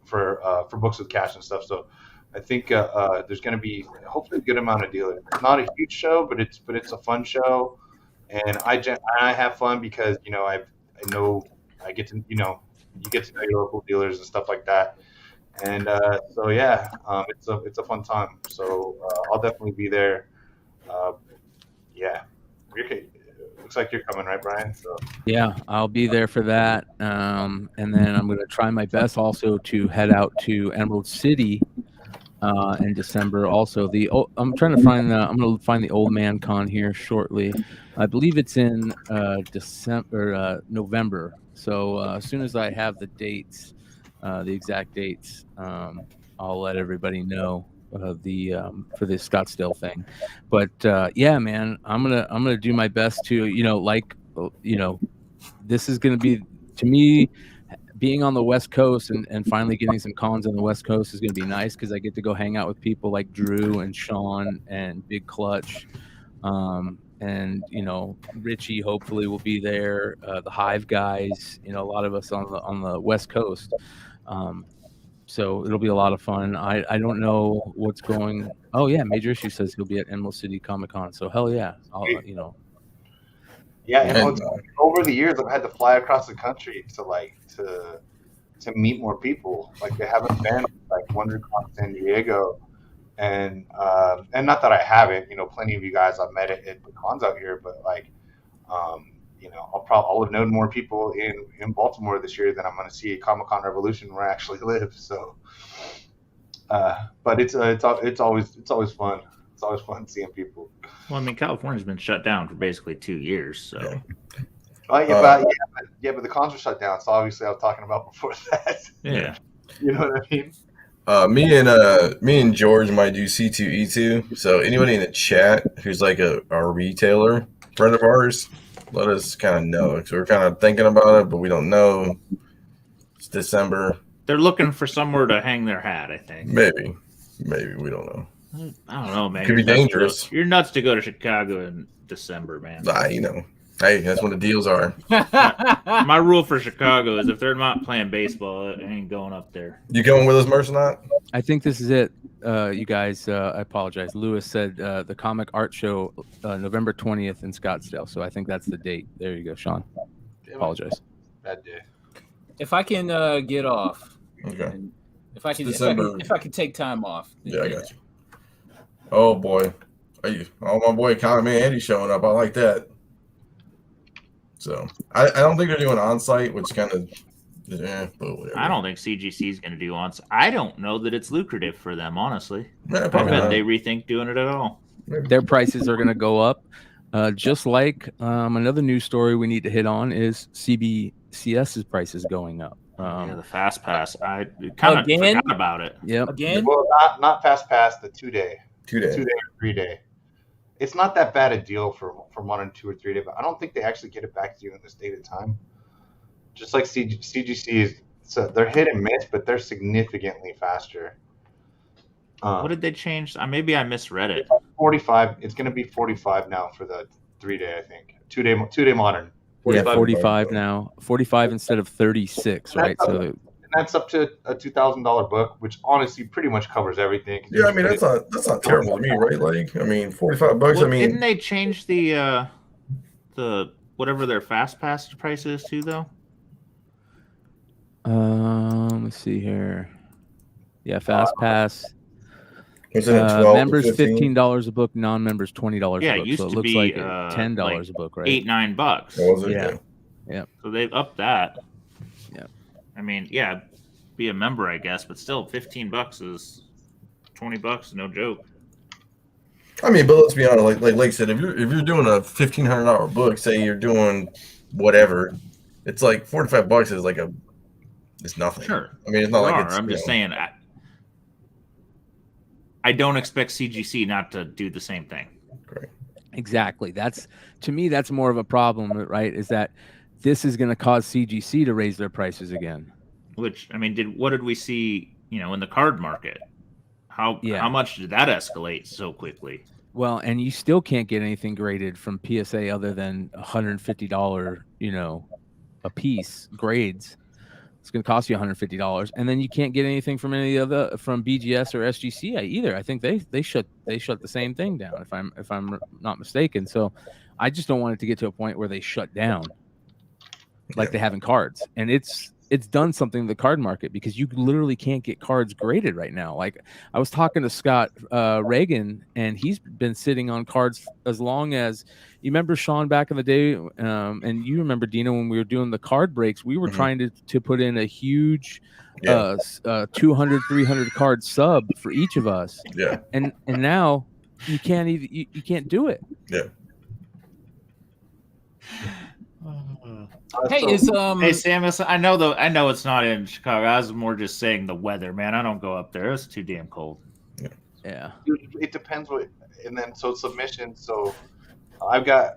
S6: for books with cash and stuff. So I think there's going to be hopefully a good amount of dealers. It's not a huge show, but it's a fun show, and I have fun because I know I get to you get to know your local dealers and stuff like that, and so yeah, it's a fun time. So I'll definitely be there. Yeah, looks like you're coming, right, Brian? So
S1: Yeah, I'll be there for that. And then I'm going to try my best also to head out to Emerald City in December. Also, I'm trying to find. I'm going to find the Old Man Con here shortly. I believe it's in November. So as soon as I have the dates, the exact dates, I'll let everybody know for the Scottsdale thing. But yeah, man, I'm gonna do my best to this is gonna be, to me, being on the West Coast and finally getting some cons on the West Coast is going to be nice because I get to go hang out with people like Drew and Sean and Big Clutch. And, Richie hopefully will be there. The Hive guys, a lot of us on the West Coast. So it'll be a lot of fun. I don't know what's going. Oh yeah. Major Issue says he'll be at Emerald City Comic-Con. So hell yeah.
S6: Yeah, and over the years, I've had to fly across the country to meet more people. Like they haven't been like WonderCon San Diego, and not that I haven't. Plenty of you guys I've met at the cons out here, but I'll have known more people in Baltimore this year than I'm going to see at Comic-Con Revolution where I actually live. So, but it's always fun. It's always fun seeing people.
S3: Well, I mean, California's been shut down for basically 2 years, so.
S6: Yeah. But the cons were shut down, so obviously I was talking about before that.
S3: Yeah.
S6: You know what I mean?
S5: Me and George might do C2E2. So anybody in the chat who's like a retailer friend of ours, let us kind of know. Because we're kind of thinking about it, but we don't know. It's December.
S3: They're looking for somewhere to hang their hat, I think.
S5: Maybe we don't know.
S3: I don't know, man.
S5: Could be dangerous.
S3: You're nuts to go to Chicago in December, man.
S5: Hey, that's when the deals are.
S3: My rule for Chicago is if they're not playing baseball, it ain't going up there.
S5: You going with us, Mercenot?
S1: I think this is it, you guys. I apologize. Lewis said the Comic Art Show, November 20th in Scottsdale. So I think that's the date. There you go, Sean. Apologize.
S6: Bad day.
S4: If I can get off,
S5: Okay.
S4: if I can take time off.
S5: Yeah, I got you. Oh boy, my boy Economy Andy showing up. I like that. So I don't think they're doing on-site, which kind of, but whatever.
S3: I don't think CGC is going to do on-site. I don't know that it's lucrative for them, honestly.
S5: Yeah,
S3: I bet they rethink doing it at all.
S1: Their prices are going to go up. Just like another news story we need to hit on is CBCS's prices going up.
S3: Yeah, the Fast Pass. I kind of forgot about it.
S1: Yep.
S4: Again?
S6: Well, not Fast Pass, the 2-day.
S5: 2-day.
S6: 2-day or 3-day. It's not that bad a deal for 1 or 2 or 3 day, but I don't think they actually get it back to you in this date of time. Just like CGC is, so they're hit and miss, but they're significantly faster.
S3: What did they change? Maybe I misread it.
S6: 45. It's going to be 45 now for the 3-day, I think. 2-day modern.
S1: 45, yeah, 45 now. 45 instead of 36, right?
S6: And that's up to a $2,000 book, which honestly pretty much covers everything.
S5: Yeah, I mean that's not terrible to me, right? Like, I mean, $45.
S3: Well,
S5: I mean,
S3: didn't they change the whatever their Fast Pass price is too, though?
S1: Let's see here. Yeah, Fast Pass.
S5: Members
S1: $15 a book, non-members $20 a book.
S3: Yeah, it used
S1: so it
S3: to
S1: looks
S3: be
S1: like $10
S3: like
S1: a book, right?
S3: $8-9.
S5: Was it?
S1: Yeah. Yeah.
S3: So they've upped that.
S1: Yeah.
S3: I mean, yeah, be a member, I guess, but still, $15 is $20, no joke.
S5: I mean, but let's be honest. Like I said, if you're doing a $1,500 book, say you're doing whatever, it's like $45 is like it's nothing.
S3: Sure.
S5: I mean, it's not like it's.
S3: I'm just saying. I don't expect CGC not to do the same thing.
S5: Great.
S1: Exactly. To me, that's more of a problem, right? Is that this is going to cause CGC to raise their prices again.
S3: Which, I mean, what did we see, in the card market? How much did that escalate so quickly?
S1: Well, and you still can't get anything graded from PSA other than $150, a piece grades. It's going to cost you $150, and then you can't get anything from any other from BGS or SGC either. I think they shut the same thing down if I'm not mistaken. So I just don't want it to get to a point where they shut down like they have in cards. And it's it's done something to the card market because you literally can't get cards graded right now. Like I was talking to Scott Reagan, and he's been sitting on cards as long as you remember Sean back in the day, and you remember Dina when we were doing the card breaks. We were trying to put in a huge 200 300 card sub for each of us.
S5: Yeah.
S1: And now you can't even you can't do it.
S5: Yeah.
S4: Hey,
S6: So-
S4: is
S3: Hey Samus, I know it's not in Chicago. I was more just saying the weather, man. I don't go up there. It's too damn cold.
S1: Yeah.
S6: it depends what, and then so submissions. So I've got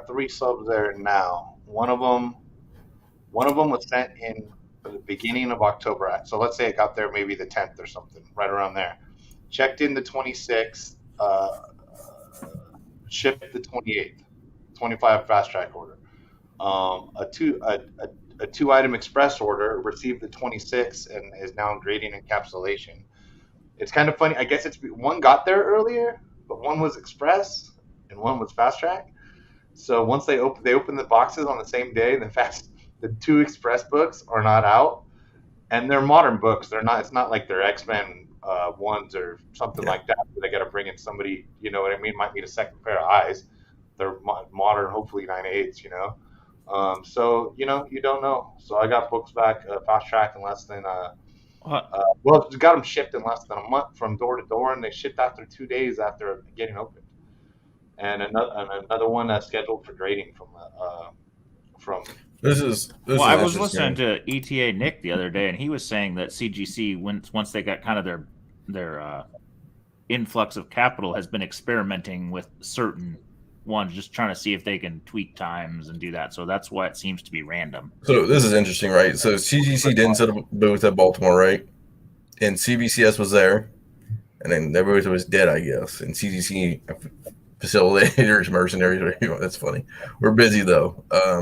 S6: 3 subs there now. One of them was sent in at the beginning of October. So let's say it got there maybe the 10th or something, right around there. Checked in the 26th, shipped the 28th, 25 fast track order. A 2-item express order received the 26th and is now in grading encapsulation. It's kind of funny. I guess it's one got there earlier, but one was express and one was fast track. So once they open the boxes on the same day, the 2 express books are not out, and they're modern books. They're not. It's not like they're X-Men ones or something like that. Where they got to bring in somebody. You know what I mean? Might need a second pair of eyes. They're modern, hopefully 9/8. You know. So you don't know. So I got books back fast track in less than well, got them shipped in less than a month from door to door, and they shipped after 2 days after getting opened. And another one scheduled for grading from.
S5: This is
S3: I was listening to ETA Nick the other day, and he was saying that CGC, once they got kind of their influx of capital, has been experimenting with certain ones, just trying to see if they can tweak times and do that. So that's why it seems to be random.
S5: So this is interesting, right? So CGC didn't set up a booth at Baltimore, right? And CBCS was there, and then their booth was dead, I guess. And CGC facilitators, mercenaries, that's funny. We're busy though. I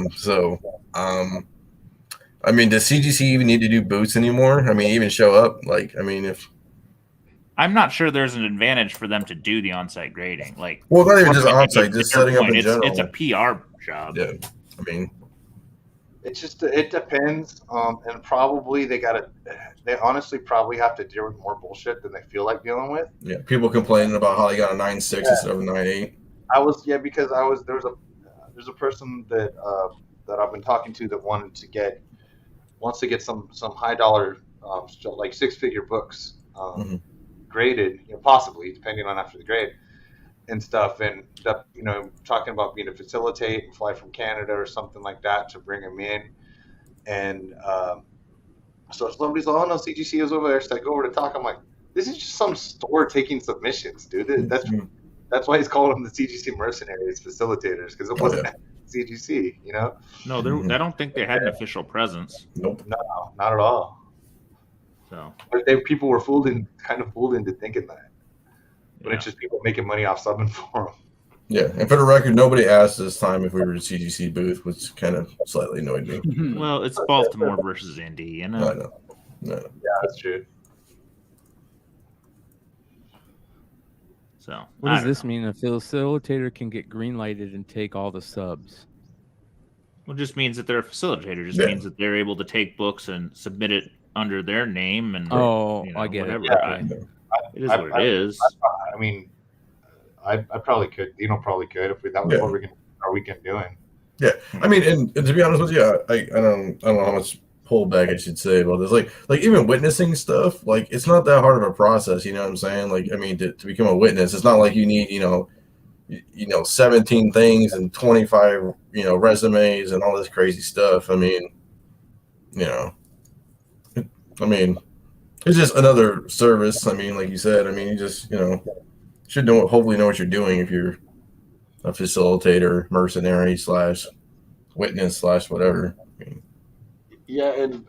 S5: mean, does CGC even need to do booths anymore? I mean, even show up? If
S3: I'm not sure there's an advantage for them to do the on-site grading. Not
S5: even just on-site, just setting up in general.
S3: It's a PR job.
S5: Yeah, I mean,
S6: it depends, and probably they honestly probably have to deal with more bullshit than they feel like dealing with.
S5: yeah, people complaining about how they got a 9.6 instead of a 9.8.
S6: Because there's a person that I've been talking to that wants to get some high dollar like 6-figure books graded, possibly depending on after the grade and stuff, and talking about being to facilitate and fly from Canada or something like that to bring them in, and so somebody's like, oh no, CGC is over there, so I go over to talk. I'm like, this is just some store taking submissions, dude. That's why he's calling them the CGC mercenaries facilitators, because it wasn't CGC,
S3: No, I don't think they had an official presence.
S5: Nope.
S6: No, not at all.
S3: So
S6: people were fooled into thinking that. But it's just people making money off subbing for them.
S5: Yeah, and for the record, nobody asked this time if we were at CGC booth, which kind of slightly annoyed me.
S3: Well, it's Baltimore versus Indy, you know.
S5: I know. No.
S6: Yeah, that's true.
S3: So
S1: What does this mean? A facilitator can get green lighted and take all the subs.
S3: Well, it just means that they're a facilitator. It just means that they're able to take books and submit it under their name and
S1: I get
S3: whatever.
S1: it. Okay.
S3: It is what it is.
S6: I mean, I probably could. Dino probably could if that was what we're our weekend doing.
S5: Yeah, I mean, and to be honest with you, I don't know how much pullback I should say about this. Like even witnessing stuff, like it's not that hard of a process. You know what I'm saying? Like, I mean, to become a witness, it's not like you need 17 things and 25 resumes and all this crazy stuff. I mean, it's just another service. I mean, like you said, I mean, you just should hopefully know what you're doing if you're a facilitator, mercenary / witness / whatever. I mean,
S6: yeah, and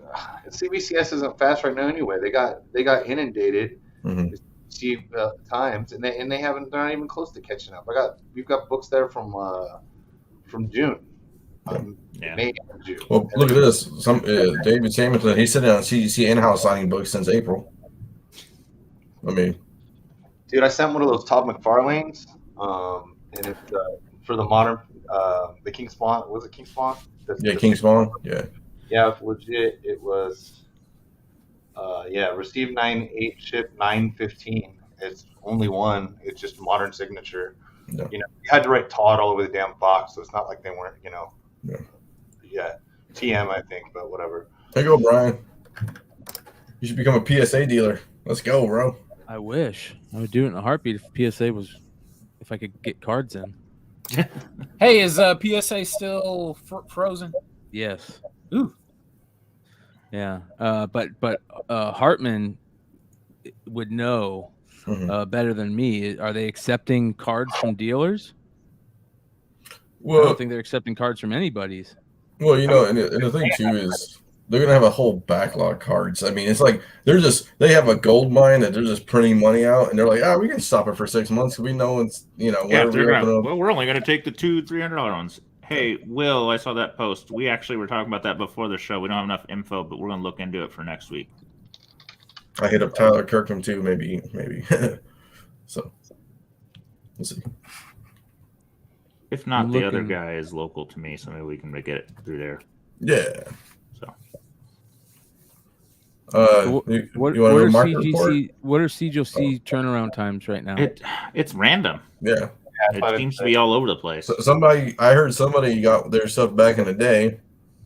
S6: CBCS isn't fast right now anyway. They got inundated times, and they're not even close to catching up. We've got books there from June. May and June.
S5: Well, look at this. David Samuelson, he's sitting on CGC in-house signing books since April. I mean,
S6: dude, I sent one of those Todd McFarlane's, and it's for the modern, the King Spawn. Was it King Spawn?
S5: King Spawn. Yeah.
S6: Yeah, it's legit. It was, received 9/8, shipped 9/15. It's only one. It's just modern signature.
S5: Yeah.
S6: You had to write Todd all over the damn box, so it's not like they weren't,
S5: Yeah.
S6: Yeah, TM, I think, but whatever.
S5: There you go, Brian. You should become a PSA dealer. Let's go, bro.
S1: I wish I would do it in a heartbeat if I could get cards in.
S4: Hey, is PSA still frozen?
S1: Yes.
S4: Ooh.
S1: Yeah. But Hartman would know better than me. Are they accepting cards from dealers? I
S5: Well,
S1: don't think they're accepting cards from anybody's.
S5: well, and the thing too is they're gonna have a whole backlog cards. I mean, it's like they have a gold mine that they're just printing money out, and they're like, we can stop it for 6 months. We know it's
S3: Yeah,
S5: whenever we open up.
S3: well, we're only going to take the $200-$300 ones. Hey, Will, I saw that post. We actually were talking about that before the show. We don't have enough info, but we're going to look into it for next week.
S5: I hit up Tyler Kirkham too, maybe. So we'll see.
S3: If not,
S1: I'm
S3: the other
S1: looking-
S3: guy is local to me, so maybe we can get it through there.
S5: Yeah.
S3: So,
S1: What
S5: you want
S1: are
S5: a market report?
S1: CGC? What are CGC turnaround times right now?
S3: it's random.
S5: Yeah.
S3: It seems to be all over the place.
S5: So I heard somebody got their stuff back in a day,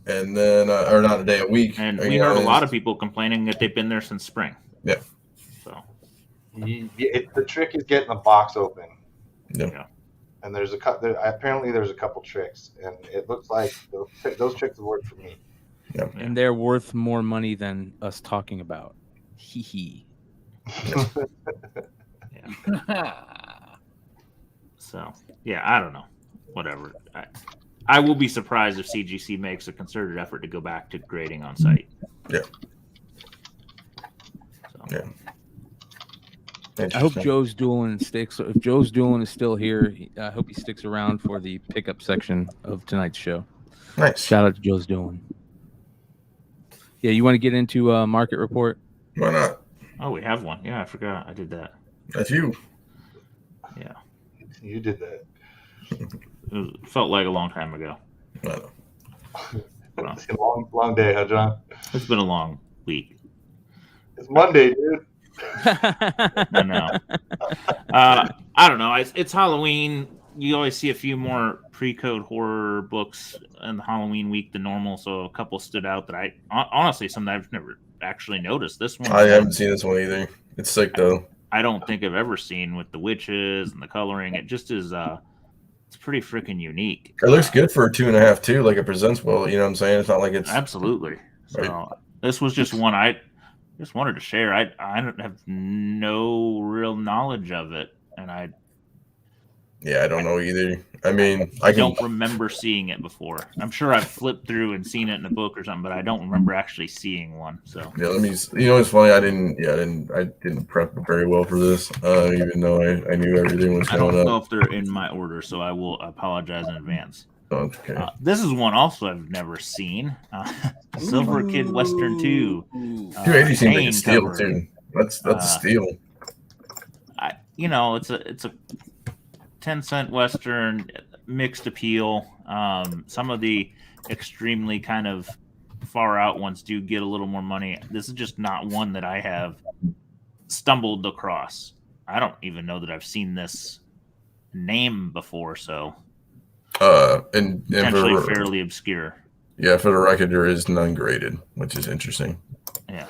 S5: and then or not a day, a week.
S3: And we heard a lot of people complaining that they've been there since spring.
S5: Yeah.
S3: So
S6: The trick is getting the box open.
S5: Yeah.
S6: And apparently there's a couple tricks, and it looks like those tricks have worked for me.
S5: Yeah.
S1: And they're worth more money than us talking about. Hee hee.
S3: So, yeah, I don't know. Whatever. I will be surprised if CGC makes a concerted effort to go back to grading on site.
S5: Yeah.
S3: So.
S5: Yeah.
S1: I hope Joe's Dueling sticks. If Joe's Dueling is still here, I hope he sticks around for the pickup section of tonight's show.
S5: Nice.
S1: Shout out to Joe's Dueling. Yeah, you want to get into market report?
S5: Why not?
S3: Oh, we have one. Yeah, I forgot. I did that.
S5: That's you.
S3: Yeah.
S6: You did that.
S3: It felt like a long time ago.
S5: I know.
S6: It's a long day, huh, John?
S3: It's been a long week.
S6: It's Monday, dude.
S3: I know. I don't know. It's Halloween. You always see a few more pre-code horror books in the Halloween week than normal, so a couple stood out that I honestly some that I've never actually noticed. This one
S5: I haven't seen this one either. It's sick though.
S3: I don't think I've ever seen with the witches and the coloring. It just is it's pretty freaking unique.
S5: It looks good for a 2.5 too. Like it presents well. You know what I'm saying? It's not like it's
S3: Absolutely. So
S5: Right.
S3: This was just one I just wanted to share. I don't have no real knowledge of it, and I
S5: don't know either. I mean, I
S3: don't remember seeing it before. I'm sure I've flipped through and seen it in a book or something, but I don't remember actually seeing one. So
S5: Yeah, let me. It's funny. I didn't prep very well for this, even though I knew everything was
S3: I don't
S5: going
S3: know
S5: up.
S3: if they're in my order, so I will apologize in advance.
S5: Oh, it's okay.
S3: This is one also I've never seen. Silver Kid Western 2.
S5: 280 seems like a
S3: Hanging
S5: steal
S3: cover.
S5: too. That's a steal.
S3: It's a 10-cent Western, mixed appeal. Some of the extremely kind of far out ones do get a little more money. This is just not one that I have stumbled across. I don't even know that I've seen this name before, so
S5: And
S3: potentially
S5: for,
S3: fairly obscure.
S5: yeah, for the record, there is none graded, which is interesting.
S3: Yeah.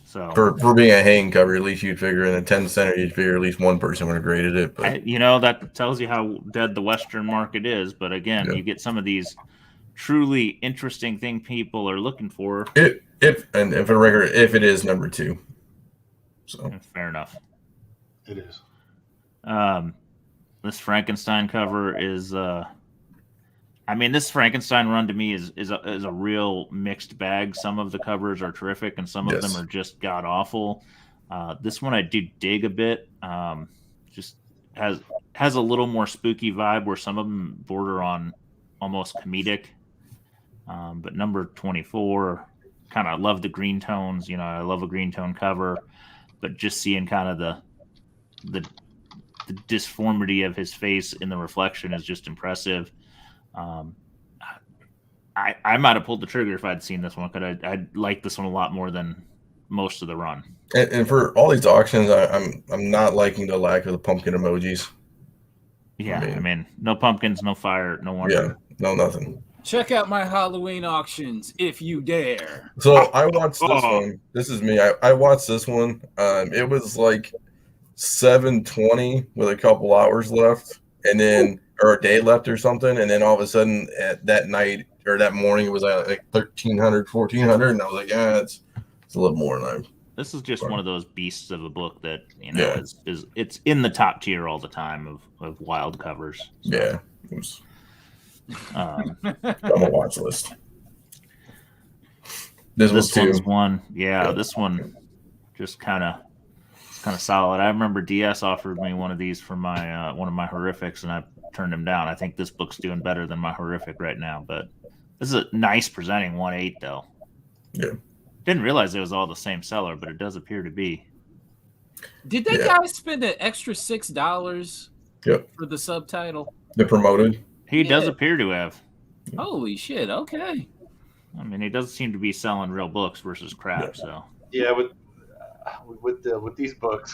S3: So
S5: For being a hang cover, at least you'd figure in a 10 center, you'd figure at least one person would have graded it. But
S3: that tells you how dead the Western market is. But again,
S5: Yeah.
S3: you get some of these truly interesting thing people are looking for.
S5: if for the record, if it is number 2, so
S3: Fair enough.
S6: It is.
S3: This Frankenstein cover is this Frankenstein run to me is a real mixed bag. Some of the covers are terrific and some of
S5: Yes.
S3: them are just god awful. This one I do dig a bit. Just has a little more spooky vibe where some of them border on almost comedic. But number 24, kind of love the green tones. I love a green tone cover, but just seeing kind of the disformity of his face in the reflection is just impressive. I might have pulled the trigger if I'd seen this one, because I like this one a lot more than most of the run.
S5: And for all these auctions, I'm not liking the lack of the pumpkin emojis.
S3: Yeah, I mean no pumpkins, no fire, no wonder.
S5: Yeah, no nothing.
S4: Check out my Halloween auctions if you dare.
S5: So I watched this one. This is me. I watched this one. It was like 7:20 with a couple hours left, and then or a day left or something, and then all of a sudden that night or that morning it was like 1,300, 1,400, and I was like, yeah, it's a little more than
S3: This is just one of those beasts of a book that is it's in the top tier all the time of wild covers. So,
S5: yeah. It was on a watch list. This
S3: one's one. Yeah, this one just kind of solid. I remember DS offered me one of these for my one of my horrifics, and I turned him down. I think this book's doing better than my horrific right now, but this is a nice presenting 1/8 though.
S5: Yeah.
S3: Didn't realize it was all the same seller, but it does appear to be.
S4: Did that guy spend an extra $6 for the subtitle?
S5: The promoted?
S3: He does appear to have.
S4: Holy shit, okay.
S3: I mean, he does seem to be selling real books versus crap, so.
S6: Yeah, with these books,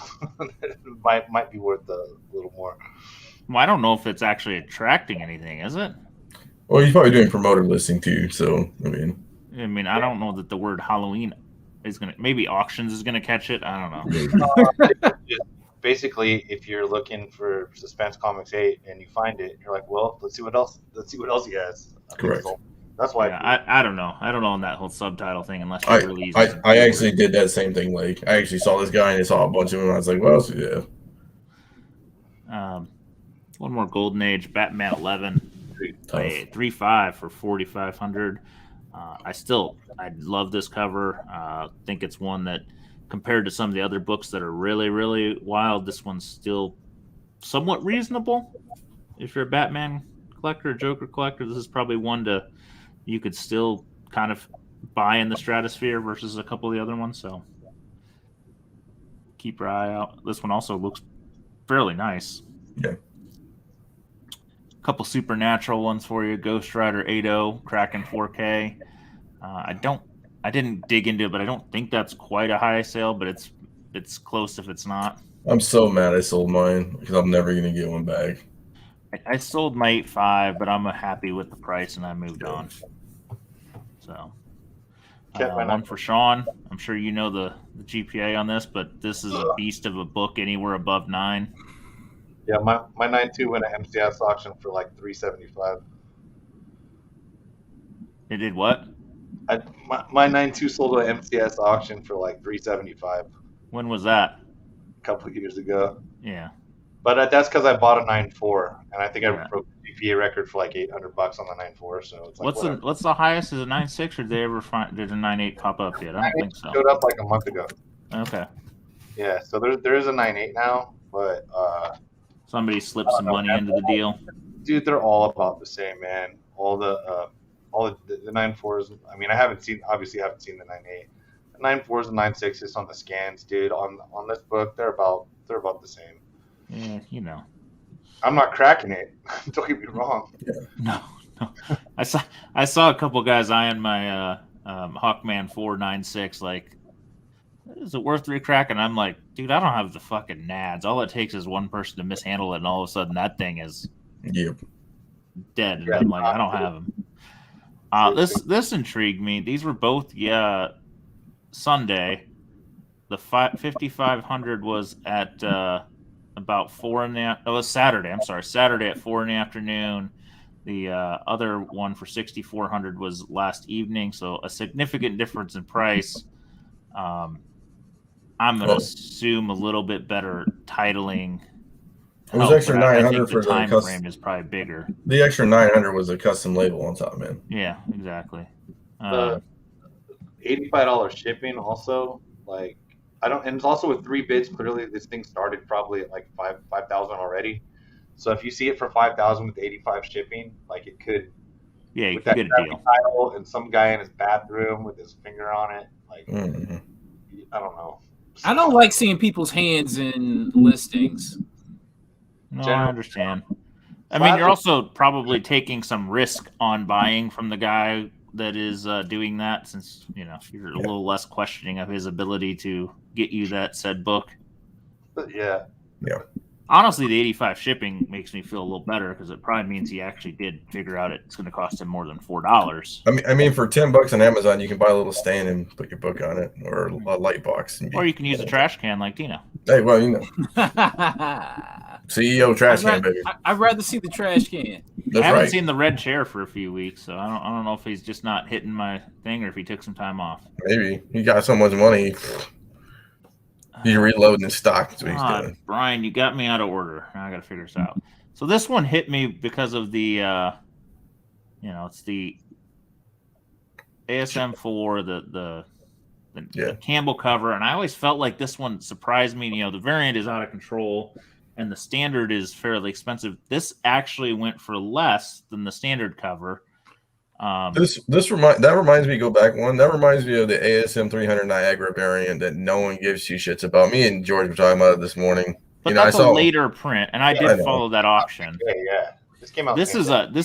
S6: it might be worth a little more.
S3: Well, I don't know if it's actually attracting anything, is it?
S5: Well, he's probably doing promoted listing too, so I mean,
S3: I don't know that the word Halloween is gonna. Maybe auctions is gonna catch it. I don't know.
S6: Basically, if you're looking for Suspense Comics 8 and you find it, you're like, well, let's see what else he has.
S5: Correct.
S6: That's why.
S3: Yeah, I don't know. I don't know on that whole subtitle thing unless you release.
S5: I actually did that same thing. Like I actually saw this guy and I saw a bunch of them. And I was like, well, yeah.
S3: One more Golden Age Batman 11. 3.5 for 4,500. I love this cover. Think it's one that, compared to some of the other books that are really, really wild, this one's still somewhat reasonable. If you're a Batman collector, a Joker collector, this is probably one you could still kind of buy in the stratosphere versus a couple of the other ones. So keep your eye out. This one also looks fairly nice.
S5: Yeah.
S3: Couple supernatural ones for you. Ghost Rider 8.0 Kraken 4K. I didn't dig into it, but I don't think that's quite a high sale, but it's close if it's not.
S5: I'm so mad I sold mine because I'm never gonna get one back.
S3: I sold my 8.5, but I'm happy with the price and I moved on. So one for Sean. I'm sure you know the GPA on this, but this is a beast of a book anywhere above 9.
S6: Yeah, my 9.2 went at MCS auction for like $375.
S3: It did what?
S6: My 9.2 sold at MCS auction for like $375.
S3: When was that?
S6: A couple of years ago.
S3: Yeah.
S6: But that's because I bought a 9.4, and I think I broke the GPA record for like $800 on the 9.4. So it's like
S3: what's the highest? Is a 9.6, or did they ever did a 9.8 pop up yet? I don't think so.
S6: Showed up like a month ago.
S3: Okay.
S6: Yeah, so there is a 9.8 now, but
S3: somebody slipped some money into the deal.
S6: Dude, they're all about the same, man. All the 9.4s. I mean, obviously haven't seen the 9.8. The 9.4s and 9.6s on the scans, dude. On this book, they're about the same.
S3: Yeah, you know.
S6: I'm not cracking it. Don't get me wrong.
S3: No. I saw a couple guys eyeing my Hawkman 4.96. Like, is it worth recracking? I'm like, dude, I don't have the fucking nads. All it takes is one person to mishandle it, and all of a sudden that thing is dead. And I'm like, I don't have them. This intrigued me. These were both Sunday. The 5,500 was at about 4 in the. It was Saturday. I'm sorry, Saturday at 4 in the afternoon. The other one for 6,400 was last evening. So a significant difference in price. I'm going to assume a little bit better titling.
S5: It was extra 900
S3: for the time frame is probably bigger.
S5: The extra 900 was a custom label on top, man.
S3: Yeah, exactly.
S6: The $85 shipping also, like, and it's also with 3 bids. Clearly, this thing started probably at like 5,000 already. So if you see it for 5,000 with 85 shipping, like it could.
S3: Yeah, you could get a deal.
S6: Title and some guy in his bathroom with his finger on it, like I don't know.
S4: I don't like seeing people's hands in listings.
S3: No, I understand. I mean, you're also probably taking some risk on buying from the guy that is doing that, since you're a little less questioning of his ability to get you that said book.
S6: But yeah.
S3: Honestly, the 85 shipping makes me feel a little better because it probably means he actually did figure out it's going to cost him more than $4.
S5: I mean, for $10 on Amazon, you can buy a little stand and put your book on it, or a light box,
S3: or you can use a trash can like Dino.
S5: Hey, well, CEO trash can, baby.
S4: I'd rather see the trash can.
S5: That's
S3: I haven't
S5: right.
S3: seen the red chair for a few weeks, so I don't know if he's just not hitting my thing or if he took some time off.
S5: Maybe he got so much money. He's reloading his stock. That's what he's doing.
S3: Brian, you got me out of order. Now I got to figure this out. So this one hit me because of the, it's the ASM4, the Campbell cover, and I always felt like this one surprised me. The variant is out of control, and the standard is fairly expensive. This actually went for less than the standard cover.
S5: That reminds me. Go back one. That reminds me of the ASM 300 Niagara variant that no one gives two shits about. Me and George were talking about it this morning.
S3: But that's a later print, and I did follow that auction.
S6: Yeah. This came out.
S3: This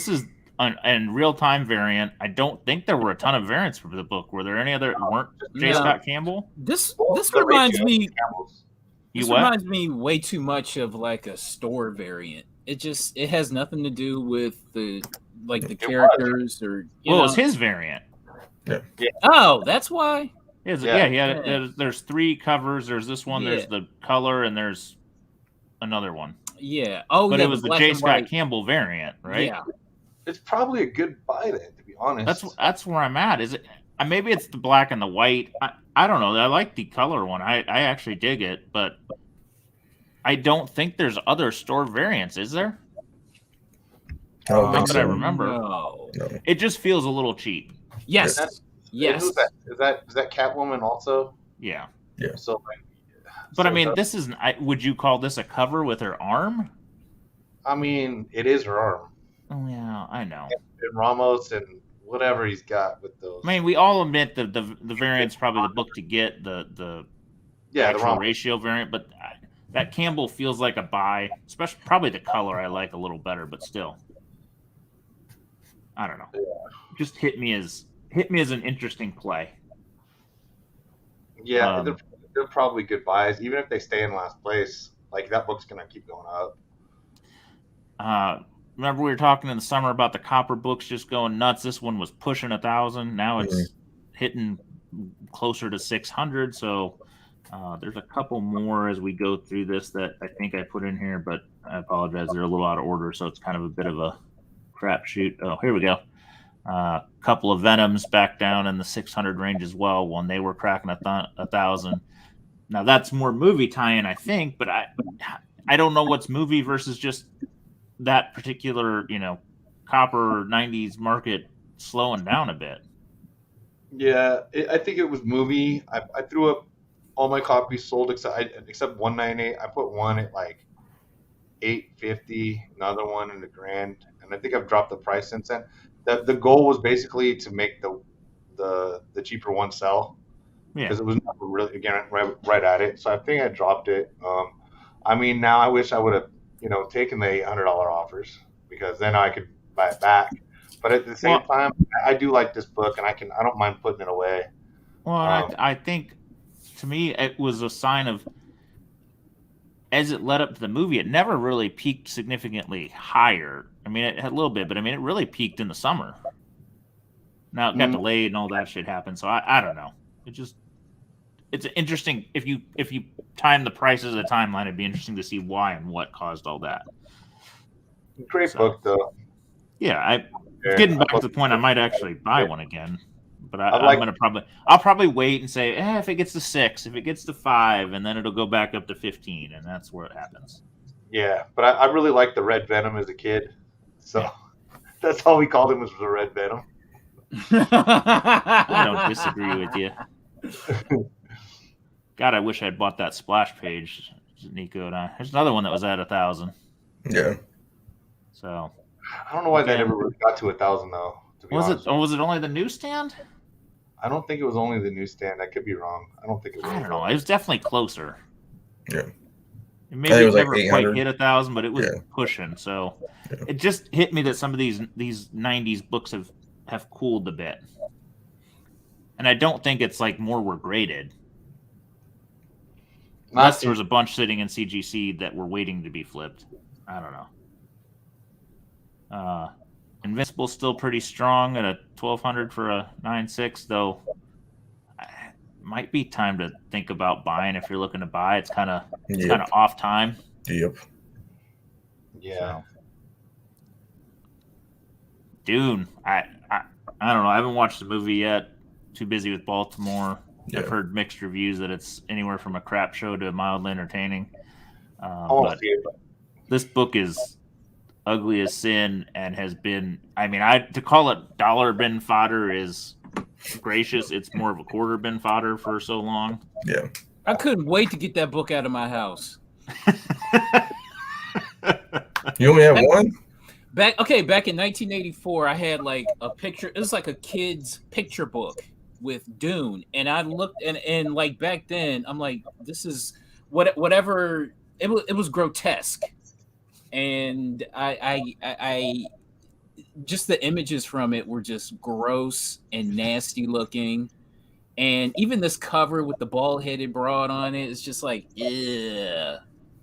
S3: is an real time variant. I don't think there were a ton of variants for the book. Were there any other weren't J. Scott Campbell?
S4: This reminds me.
S3: This
S4: reminds me way too much of like a store variant. It has nothing to do with the characters or.
S3: It was his variant.
S5: Yeah.
S4: Oh, that's why.
S3: He had. There's 3 covers. There's this one. There's the color, and there's another one.
S4: Yeah.
S3: But it was the J. Scott Campbell variant, right?
S4: Yeah.
S6: It's probably a good buy then, to be honest.
S3: That's where I'm at. Is it? Maybe it's the black and the white. I don't know. I like the color one. I actually dig it, but I don't think there's other store variants. Is there?
S5: I don't think
S3: Not that I remember.
S4: No.
S3: It just feels a little cheap.
S4: Yes. Yes.
S6: Who's that? Is that Catwoman also?
S3: Yeah.
S5: Yeah.
S6: So,
S3: But I mean, this is. Would you call this a cover with her arm?
S6: I mean, it is her arm.
S3: Oh yeah, I know.
S6: And Ramos and whatever he's got with those.
S3: I mean, we all admit that the variant's probably the book to get the actual ratio variant, but that Campbell feels like a buy. Especially probably the color I like a little better, but still, I don't know.
S6: Yeah.
S3: Just hit me as an interesting play.
S6: Yeah, they're probably good buys, even if they stay in last place. Like that book's gonna keep going up.
S3: Remember we were talking in the summer about the copper books just going nuts. This one was pushing 1,000. Now it's hitting closer to 600. So there's a couple more as we go through this that I think I put in here, but I apologize. They're a little out of order, so it's kind of a bit of a crapshoot. Oh, here we go. A couple of Venoms back down in the 600 range as well when they were cracking 1,000. Now that's more movie tie-in, I think, but I don't know what's movie versus just that particular, copper 90s market slowing down a bit.
S6: Yeah, I think it was movie. I threw up all my copies sold except 198. I put one at like $850, another one in $1,000, and I think I've dropped the price since then. The goal was basically to make the cheaper one sell, because it was never really right at it. So I think I dropped it. I mean, now I wish I would have taken the $800 offers, because then I could buy it back. But at the same time, I do like this book, and I don't mind putting it away.
S3: Well, I think to me it was a sign of, as it led up to the movie, it never really peaked significantly higher. I mean, it had a little bit, but I mean, it really peaked in the summer. Now it got delayed and all that shit happened. So I don't know. It's interesting. If you time the prices of the timeline, it'd be interesting to see why and what caused all that.
S6: Great book, though.
S3: Yeah, getting back to the point, I might actually buy one again, but I'll probably wait and say, if it gets to 6, if it gets to 5, and then it'll go back up to 15, and that's where it happens.
S6: Yeah, but I really liked the Red Venom as a kid, so that's all we called him, was the Red Venom.
S3: I don't disagree with you. God, I wish I'd bought that splash page, Nico and I. There's another one that was at 1,000.
S5: Yeah.
S3: So
S6: I don't know why that ever really got to 1,000 though.
S3: Was it only the newsstand?
S6: I don't think it was only the newsstand. I could be wrong. I don't think it was.
S3: I don't know. It was definitely closer.
S5: Yeah.
S3: Maybe it never
S5: like
S3: quite hit 1,000, but it was pushing. So it just hit me that some of these 90s books have have cooled a bit. And I don't think it's like more were graded. Unless there was a bunch sitting in CGC that were waiting to be flipped. I don't know. Invincible's still pretty strong at a 1200 for a 9.6, though. Might be time to think about buying if you're looking to buy. It's kind of off time.
S5: Yep.
S6: Yeah.
S3: So. Dune. I don't know. I haven't watched the movie yet. Too busy with Baltimore.
S5: Yeah.
S3: I've heard mixed reviews that it's anywhere from a crap show to mildly entertaining.
S6: But
S3: this book is ugly as sin and has been. I mean, to call it dollar bin fodder is gracious. It's more of a quarter bin fodder for so long.
S5: Yeah.
S4: I couldn't wait to get that book out of my house.
S5: You only have one?
S4: Back in 1984, I had like a picture. It was like a kid's picture book with Dune, and I looked and like back then, I'm like, this is whatever. It was grotesque, and I just the images from it were just gross and nasty looking, and even this cover with the bald-headed broad on it is just like,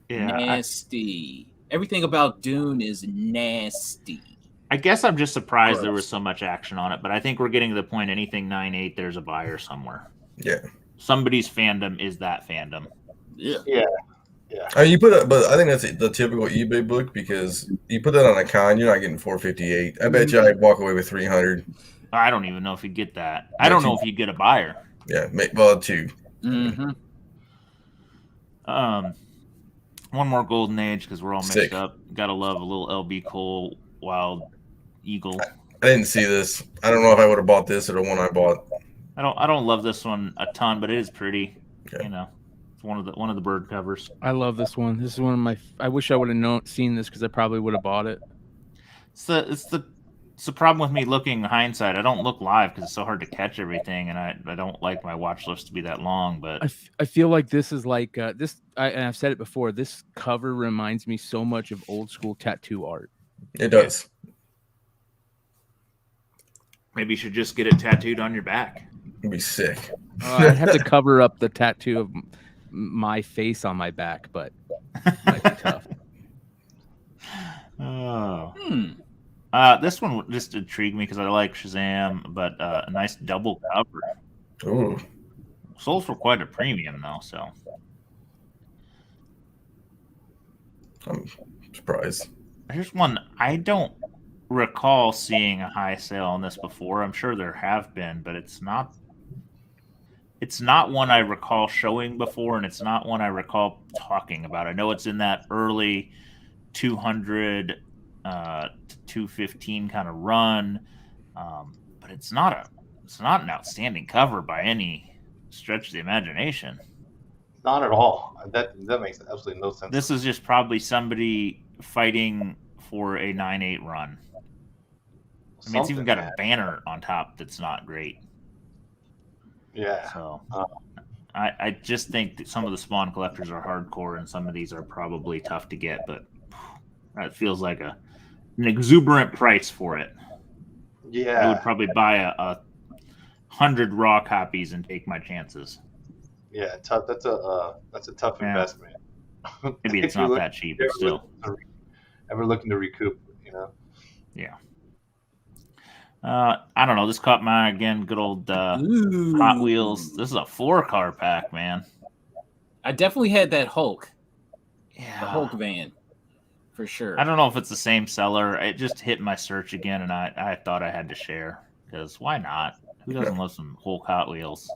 S4: nasty. Everything about Dune is nasty.
S3: I guess I'm just surprised there was so much action on it, but I think we're getting to the point. Anything 9.8, there's a buyer somewhere.
S5: Yeah.
S3: Somebody's fandom is that fandom.
S6: Yeah.
S5: I mean, but I think that's the typical eBay book because you put that on a con, you're not getting 458. I bet you I'd walk away with 300.
S3: I don't even know if you get that. I don't know if you get a buyer.
S5: Yeah, well, two.
S4: Mm-hmm.
S3: One more Golden Age because we're all mixed
S5: Sick.
S3: up. Gotta love a little LB Cole Wild Eagle.
S5: I didn't see this. I don't know if I would have bought this or the one I bought.
S3: I don't love this one a ton, but it is pretty.
S5: Okay.
S3: You know, it's one of the bird covers.
S1: I love this one. This is one of my. I wish I would have seen this because I probably would have bought it.
S3: It's the problem with me looking hindsight. I don't look live because it's so hard to catch everything, and I don't like my watch list to be that long. But
S1: I feel like this is like this. And I've said it before. This cover reminds me so much of old school tattoo art.
S5: It does.
S3: maybe you should just get it tattooed on your back.
S5: It'd be sick.
S1: I'd have to cover up the tattoo of my face on my back, but it might be tough.
S3: Oh. This one just intrigued me because I like Shazam, but a nice double cover.
S5: Ooh.
S3: Sold for quite a premium, though, so.
S5: I'm surprised.
S3: Here's one. I don't recall seeing a high sale on this before. I'm sure there have been, but it's not one I recall showing before, and it's not one I recall talking about. I know it's in that early 200 to 215 kind of run, but it's not an outstanding cover by any stretch of the imagination.
S6: Not at all. That makes absolutely no sense.
S3: This is just probably somebody fighting for a 9.8 run. I mean, it's even got a banner on top that's not great.
S6: Yeah.
S3: So I just think that some of the Spawn collectors are hardcore, and some of these are probably tough to get, but it feels like an exuberant price for it.
S6: Yeah.
S3: I would probably buy a 100 raw copies and take my chances.
S6: Yeah, tough. That's a tough investment.
S3: Maybe it's not that cheap, but still.
S6: Ever looking to recoup, you know?
S3: Yeah. I don't know. This caught my eye again. Good old Hot Wheels. This is a 4-car pack, man.
S4: I definitely had that Hulk.
S3: Yeah.
S4: The Hulk van. For sure.
S3: I don't know if it's the same seller. It just hit my search again, and I thought I had to share. Because why not? Who doesn't love some Hulk Hot Wheels?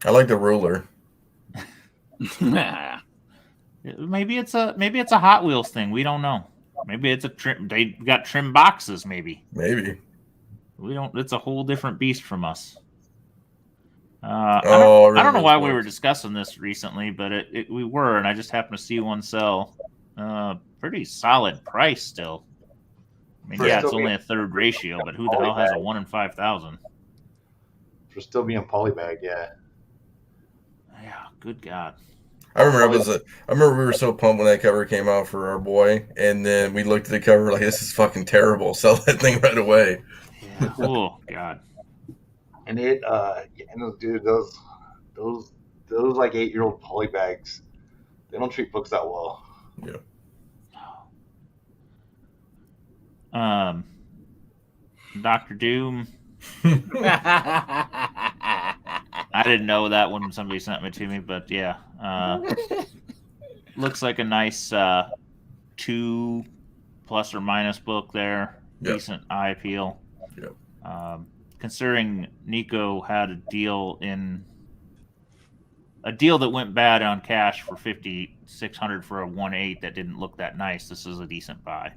S5: I like the ruler.
S3: Maybe it's a Hot Wheels thing. We don't know. Maybe it's a trim. They got trim boxes. Maybe we don't. It's a whole different beast from us. I don't know why we were discussing this recently, but we were, and I just happened to see one sell. Pretty solid price still. I mean, yeah, it's only a third ratio, but who the hell has a 1 in 5,000?
S6: For still being polybag, yeah.
S3: Yeah, good God.
S5: I remember we were so pumped when that cover came out for our boy, and then we looked at the cover like, this is fucking terrible. Sell that thing right away.
S3: Yeah. Oh God.
S6: And dude, those like 8-year-old polybags, they don't treat books that well.
S3: Doctor Doom. I didn't know that when somebody sent it to me, but yeah, looks like a nice 2 plus or minus book there.
S5: Yep.
S3: Decent eye appeal.
S5: Yep.
S3: Considering Nico had a deal that went bad on cash for 5,600 for a 1/8 that didn't look that nice. This is a decent buy.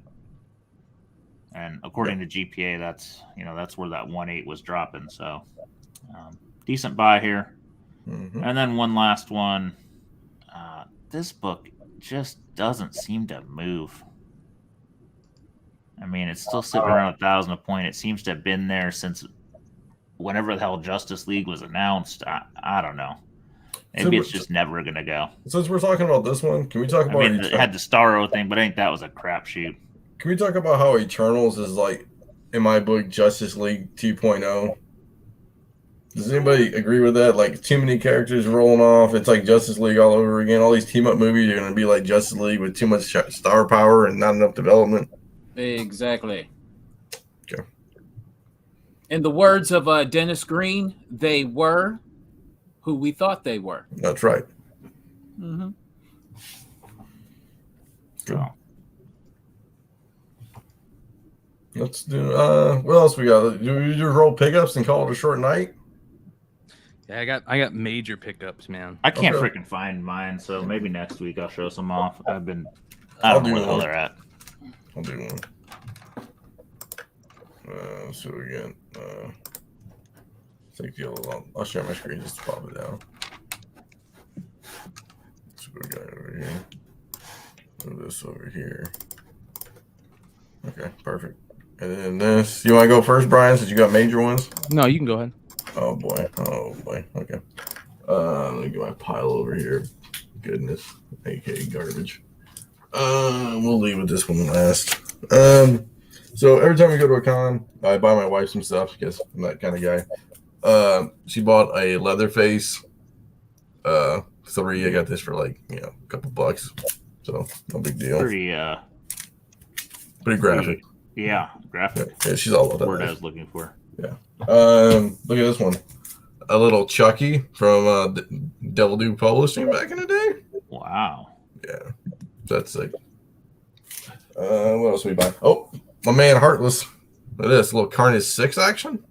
S3: And according to GPA, that's where that 1/8 was dropping. So decent buy here.
S5: Mm-hmm.
S3: And then one last one. This book just doesn't seem to move. I mean, it's still sitting around 1,000 a point. It seems to have been there since whenever the hell Justice League was announced. I don't know. Maybe it's just never going to go.
S5: Since we're talking about this one, can we talk about...
S3: it had the Starro thing, but I think that was a crapshoot.
S5: Can we talk about how Eternals is like, in my book, Justice League 2.0? Does anybody agree with that? Like, too many characters rolling off. It's like Justice League all over again. All these team-up movies are going to be like Justice League with too much star power and not enough development.
S4: Exactly.
S5: Okay.
S4: In the words of Dennis Green, they were who we thought they were.
S5: That's right.
S4: Mm-hmm.
S5: Good. Let's do, what else we got? Do we just roll pickups and call it a short night?
S1: Yeah, I got major pickups, man.
S3: I can't
S5: Okay.
S3: freaking find mine, so maybe next week I'll show some off. I
S5: I'll
S3: don't know
S5: do
S3: where the hell
S5: one.
S3: they're at.
S5: I'll do one. So we got, take the other one. I'll share my screen just to pop it down. So we got over here. Move this over here. Okay, perfect. And then this. You want to go first, Brian, since you got major ones?
S1: No, you can go ahead.
S5: Oh boy. Okay. Let me get my pile over here. Goodness. AK garbage. We'll leave with this one last. So every time we go to a con, I buy my wife some stuff because I'm that kind of guy. She bought a Leatherface 3. I got this for like, a couple bucks. So no big deal.
S3: Pretty
S5: graphic.
S3: Yeah, graphic.
S5: Yeah, she's all about that.
S3: Word I was looking for.
S5: Yeah. Look at this one. A little Chucky from Devil Dude Publishing back in the day.
S3: Wow.
S5: Yeah. That's like. What else we buy? Oh, my man Heartless. Look at this. A little Carnage 6 action.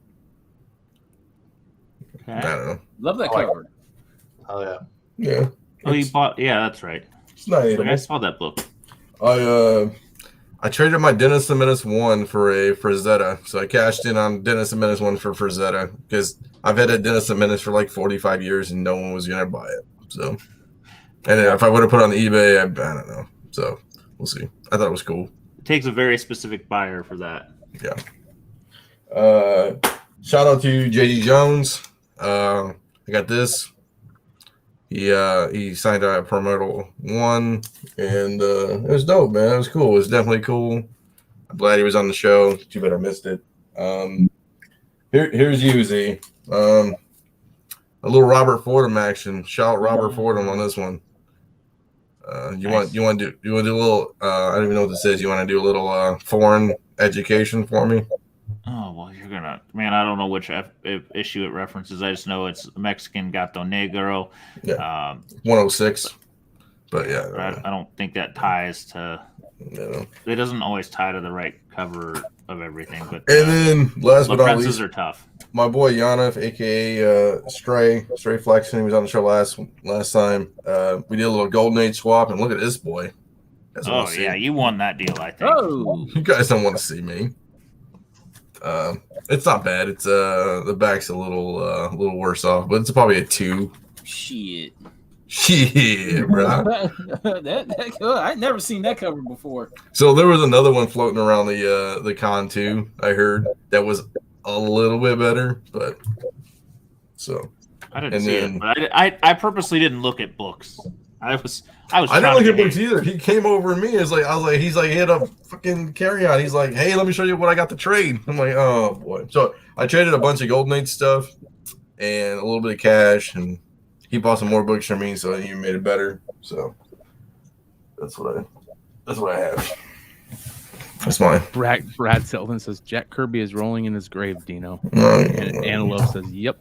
S3: Okay.
S5: I don't know.
S4: Love that
S6: I like
S4: cover.
S6: Oh yeah.
S5: Yeah.
S3: Oh, you bought? Yeah, that's right.
S5: It's not
S3: Like, I
S5: hateable.
S3: saw that book.
S5: I traded my Dennis the Menace 1 for a Frazetta. So I cashed in on Dennis the Menace 1 for Frazetta because I've had a Dennis the Menace for like 45 years and no one was going to buy it. So, and then if I would have put it on eBay, I don't know. So we'll see. I thought it was cool.
S3: It takes a very specific buyer for that.
S5: Yeah. Shout out to JD Jones. I got this. He signed out at Promotal 1, and it was dope, man. It was cool. It was definitely cool. I'm glad he was on the show. Too bad I missed it. Here's you, Z. A little Robert Fordham action. Shout out Robert Fordham on this one. You want to do a little? I don't even know what this is. You want to do a little foreign education for me?
S3: Oh, well, you're going to... Man, I don't know which issue it references. I just know it's Mexican Gato Negro.
S5: Yeah. 106. But yeah.
S3: I don't think that ties to...
S5: No.
S3: It doesn't always tie to the right cover of everything. But
S5: And then, last but not least,
S3: are tough.
S5: my boy Yanov, a.k.a. Stray Flexing. He was on the show last time. We did a little Golden Age swap, and look at this boy.
S3: Oh, yeah, you won that deal, I think.
S4: Oh,
S5: You guys don't want to see me. It's not bad. It's the back's a little worse off, but it's probably a 2.
S4: shit.
S5: Yeah, bro.
S4: I'd never seen that cover before.
S5: So there was another one floating around the con too. I heard that was a little bit better, but so
S3: I didn't see it. But I purposely didn't look at books. I was
S5: I didn't
S3: trying
S5: look
S3: to
S5: at books either. He came over to me. He's like, he's like, he had a fucking carry on. He's like, hey, let me show you what I got to trade. I'm like, oh boy. So I traded a bunch of Golden Age stuff and a little bit of cash, and he bought some more books for me, so he made it better. So that's what I have. That's mine.
S1: Brad Selvin says Jack Kirby is rolling in his grave, Dino. And Antelope says, yep.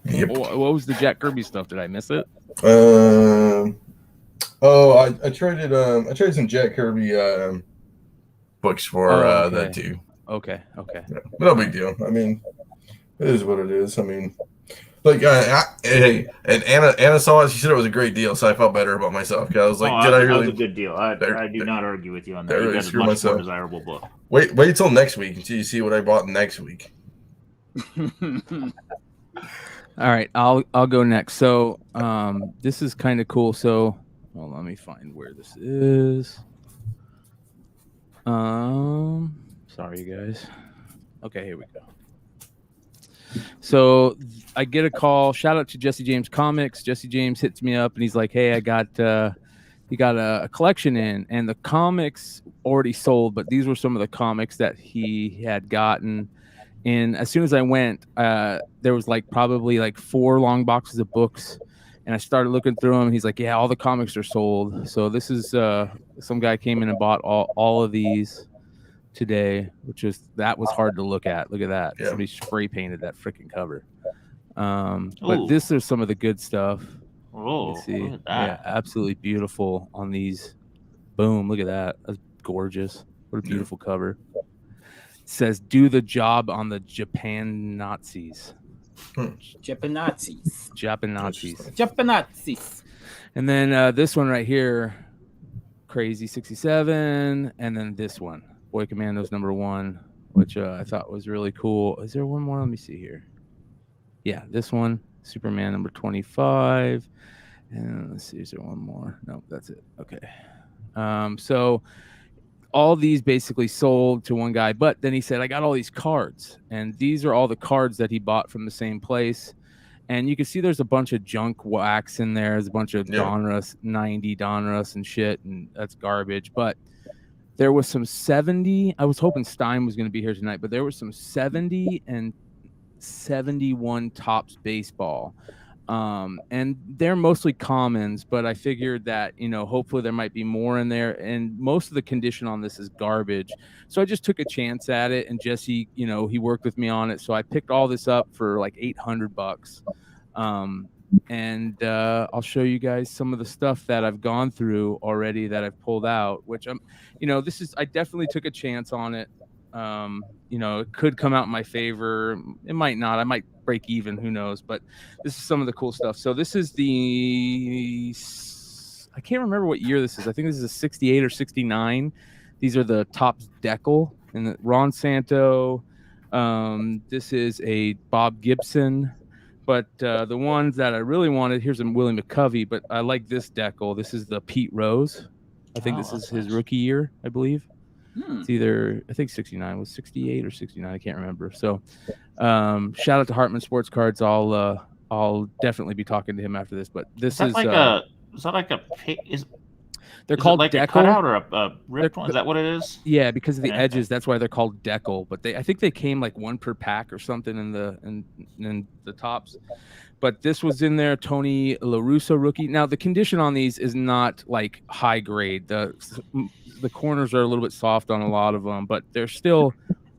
S1: What was the Jack Kirby stuff? Did I miss it?
S5: I traded some Jack Kirby books for that too.
S1: Okay.
S5: Yeah, no big deal. I mean, it is what it is. I mean, like, hey, and Anna saw it. She said it was a great deal, so I felt better about myself. Cause I was like,
S3: that was a good deal. I do not argue with you on that. You
S5: really
S3: got a much more desirable book.
S5: Wait till next week until you see what I bought next week.
S1: All right, I'll go next. So this is kind of cool. So let me find where this is. Sorry, you guys. Okay, here we go. So I get a call. Shout out to Jesse James Comics. Jesse James hits me up and he's like, "Hey, he got a collection in, and the comics already sold, but these were some of the comics that he had gotten." And as soon as I went, there was probably 4 long boxes of books, and I started looking through them. He's like, "Yeah, all the comics are sold." So this is some guy came in and bought all of these today, that was hard to look at. Look at that. Yeah. Somebody spray painted that freaking cover. But this is some of the good stuff.
S3: Oh,
S1: let's see. Yeah, absolutely beautiful on these. Boom, look at that. That's gorgeous. What a beautiful cover. It says, "Do the job on the Japan Nazis."
S4: Japan Nazis.
S1: And then this one right here, Crazy 67, and then this one, Boy Commandos #1, which I thought was really cool. Is there one more? Let me see here. Yeah, this one, Superman #25. And let's see, is there one more? No, that's it. Okay. So all these basically sold to one guy, but then he said, "I got all these cards," and these are all the cards that he bought from the same place. And you can see there's a bunch of junk wax in there. There's a bunch of Donruss, 90 Donruss and shit, and that's garbage. But there was some 70. I was hoping Stein was going to be here tonight, but there was some 70 and 71 Topps baseball. And they're mostly commons, but I figured that, hopefully there might be more in there. And most of the condition on this is garbage. So I just took a chance at it. And Jesse, he worked with me on it. So I picked all this up for like $800. And I'll show you guys some of the stuff that I've gone through already that I've pulled out, which I definitely took a chance on it. It could come out in my favor. It might not. I might break even. Who knows? But this is some of the cool stuff. So this is I can't remember what year this is. I think this is a 68 or 69. These are the Topps Deckel and the Ron Santo. This is a Bob Gibson. But the ones that I really wanted, here's a Willie McCovey, but I like this Deckel. This is the Pete Rose. I think this is his rookie year, I believe. It's either, I think 69 was 68 or 69. I can't remember. So shout out to Hartman Sports Cards. I'll definitely be talking to him after this. But this is they're called
S3: like
S1: Deckel.
S3: A cutout or a ripped one? Is that what it is?
S1: Yeah, because of the edges. That's why they're called Deckel. But I think they came like one per pack or something in the tops. But this was in there. Tony La Russa rookie. Now the condition on these is not like high grade. The corners are a little bit soft on a lot of them, but they're still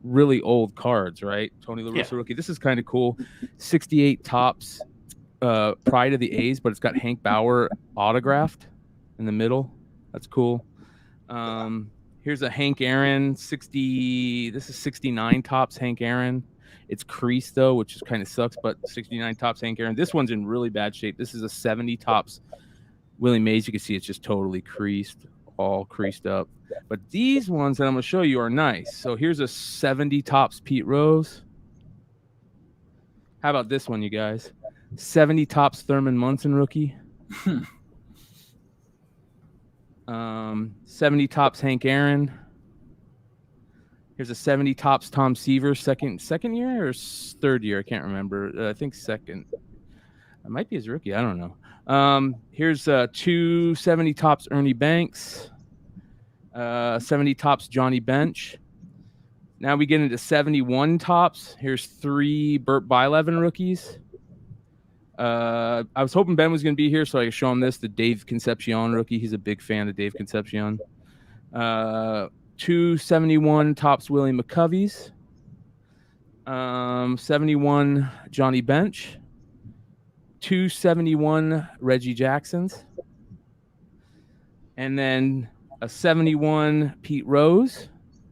S1: really old cards, right? Tony La Russa rookie. This is kind of cool. 68 Topps Pride of the A's, but it's got Hank Bauer autographed in the middle. That's cool. Here's a Hank Aaron 60. This is 69 Topps Hank Aaron. It's creased though, which is kind of sucks, but 69 Topps Hank Aaron. This one's in really bad shape. This is a 70 Topps Willie Mays. You can see it's just totally creased, all creased up. But these ones that I'm going to show you are nice. So here's a 70 Topps Pete Rose. How about this one, you guys? 70 Topps Thurman Munson rookie. 70 Topps Hank Aaron. Here's a 70 Topps Tom Seaver, second year or third year? I can't remember. I think second. It might be his rookie. I don't know. Here's 270 tops Ernie Banks, 70 tops Johnny Bench. Now we get into 71 tops. Here's 3 Burt Blyleven rookies. I was hoping Ben was going to be here so I could show him this, the Dave Concepcion rookie. He's a big fan of Dave Concepcion. 271 tops Willie McCovey's. 71 Johnny Bench. 271 Reggie Jackson's. And then a 71 Pete Rose.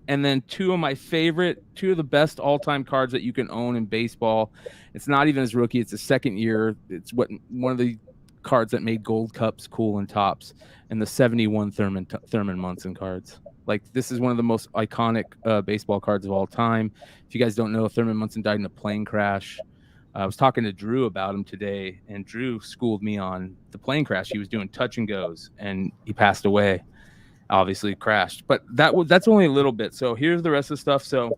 S1: And then 2 of the best all-time cards that you can own in baseball. It's not even his rookie. It's a second year. It's one of the cards that made Gold Cups cool and tops. And the 71 Thurman Munson cards. Like, this is one of the most iconic baseball cards of all time. If you guys don't know, Thurman Munson died in a plane crash. I was talking to Drew about him today, and Drew schooled me on the plane crash. He was doing touch and goes, and he passed away. Obviously crashed, but that's only a little bit. So here's the rest of the stuff. So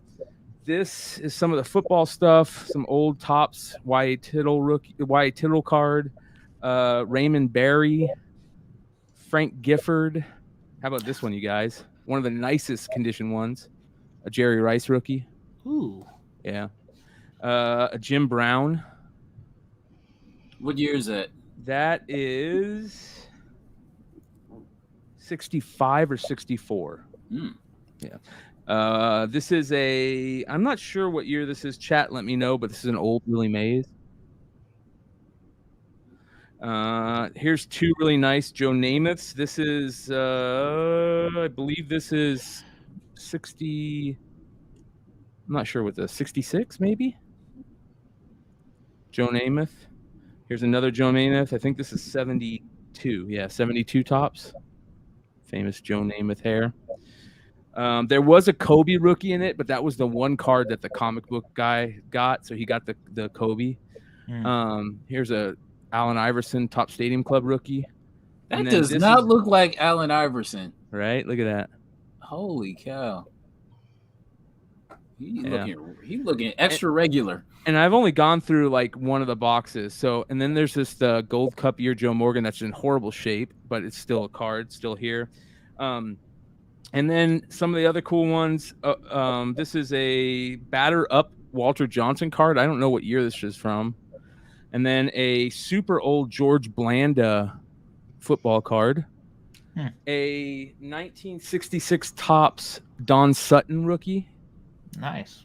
S1: this is some of the football stuff, some old tops, Wyatt Tittle card, Raymond Barry, Frank Gifford. How about this one, you guys? One of the nicest condition ones, a Jerry Rice rookie.
S4: Ooh,
S1: yeah. A Jim Brown.
S4: What year is that?
S1: That is 65 or 64. Yeah. This is I'm not sure what year this is. Chat, let me know, but this is an old Willie Mays. Here's 2 really nice Joe Namaths. This is, I believe this is 60. I'm not sure what the 66 maybe. Joe Namath. Here's another Joe Namath. I think this is 72. Yeah, 72 tops. Famous Joe Namath hair. There was a Kobe rookie in it, but that was the one card that the comic book guy got, so he got the Kobe. Here's a Allen Iverson top Stadium Club rookie.
S4: That does not look like Allen Iverson.
S1: Right? Look at that.
S4: Holy cow. He's looking extra regular.
S1: And I've only gone through like one of the boxes. So, and then there's this Gold Cup year Joe Morgan that's in horrible shape, but it's still a card, still here. And then some of the other cool ones. This is a batter up Walter Johnson card. I don't know what year this is from. And then a super old George Blanda football card. A 1966 Topps Don Sutton rookie.
S3: Nice.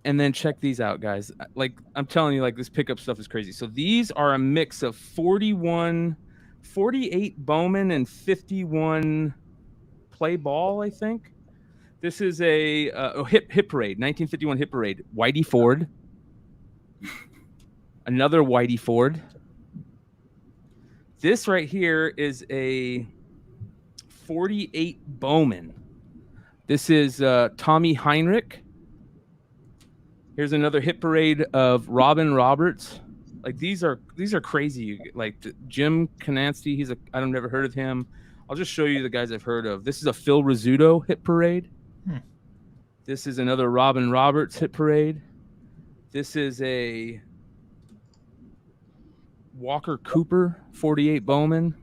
S1: And then check these out, guys. Like, I'm telling you, like, this pickup stuff is crazy. So these are a mix of 48 Bowman and 51 play ball, I think. This is a hit parade, 1951 hit parade. Whitey Ford. Another Whitey Ford. This right here is a 48 Bowman. This is Tommy Heinrich. Here's another hit parade of Robin Roberts. Like, these are crazy. Like Jim Canansti, I've never heard of him. I'll just show you the guys I've heard of. This is a Phil Rizzuto hit parade. This is another Robin Roberts hit parade. This is a Walker Cooper 48 Bowman.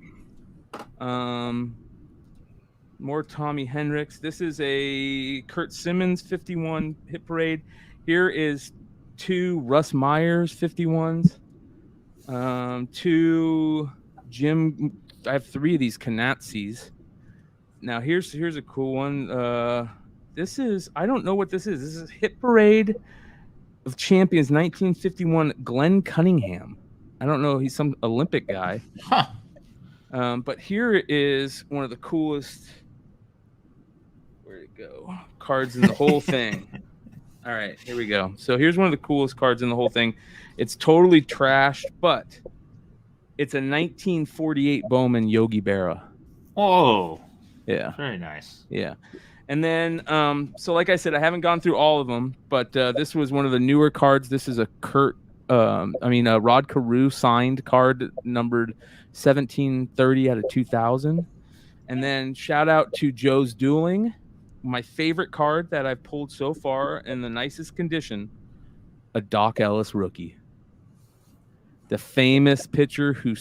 S1: More Tommy Hendricks. This is a Kurt Simmons 51 hit parade. Here is 2 Russ Myers 51s. 2 Jim. I have 3 of these Canatsis. Now here's a cool one. This is, I don't know what this is. This is hit parade of champions 1951 Glenn Cunningham. I don't know. He's some Olympic guy.
S3: Huh.
S1: But here is one of the coolest. Where'd it go? Cards in the whole thing. All right, here we go. So here's one of the coolest cards in the whole thing. It's totally trashed, but it's a 1948 Bowman Yogi Berra.
S3: Oh,
S1: yeah,
S3: very nice.
S1: Yeah, and then so like I said, I haven't gone through all of them, but this was one of the newer cards. This is a Rod Carew signed card numbered 1730 out of 2000. And then shout out to Joe's Dueling. My favorite card that I've pulled so far in the nicest condition, a Doc Ellis rookie. the famous pitcher who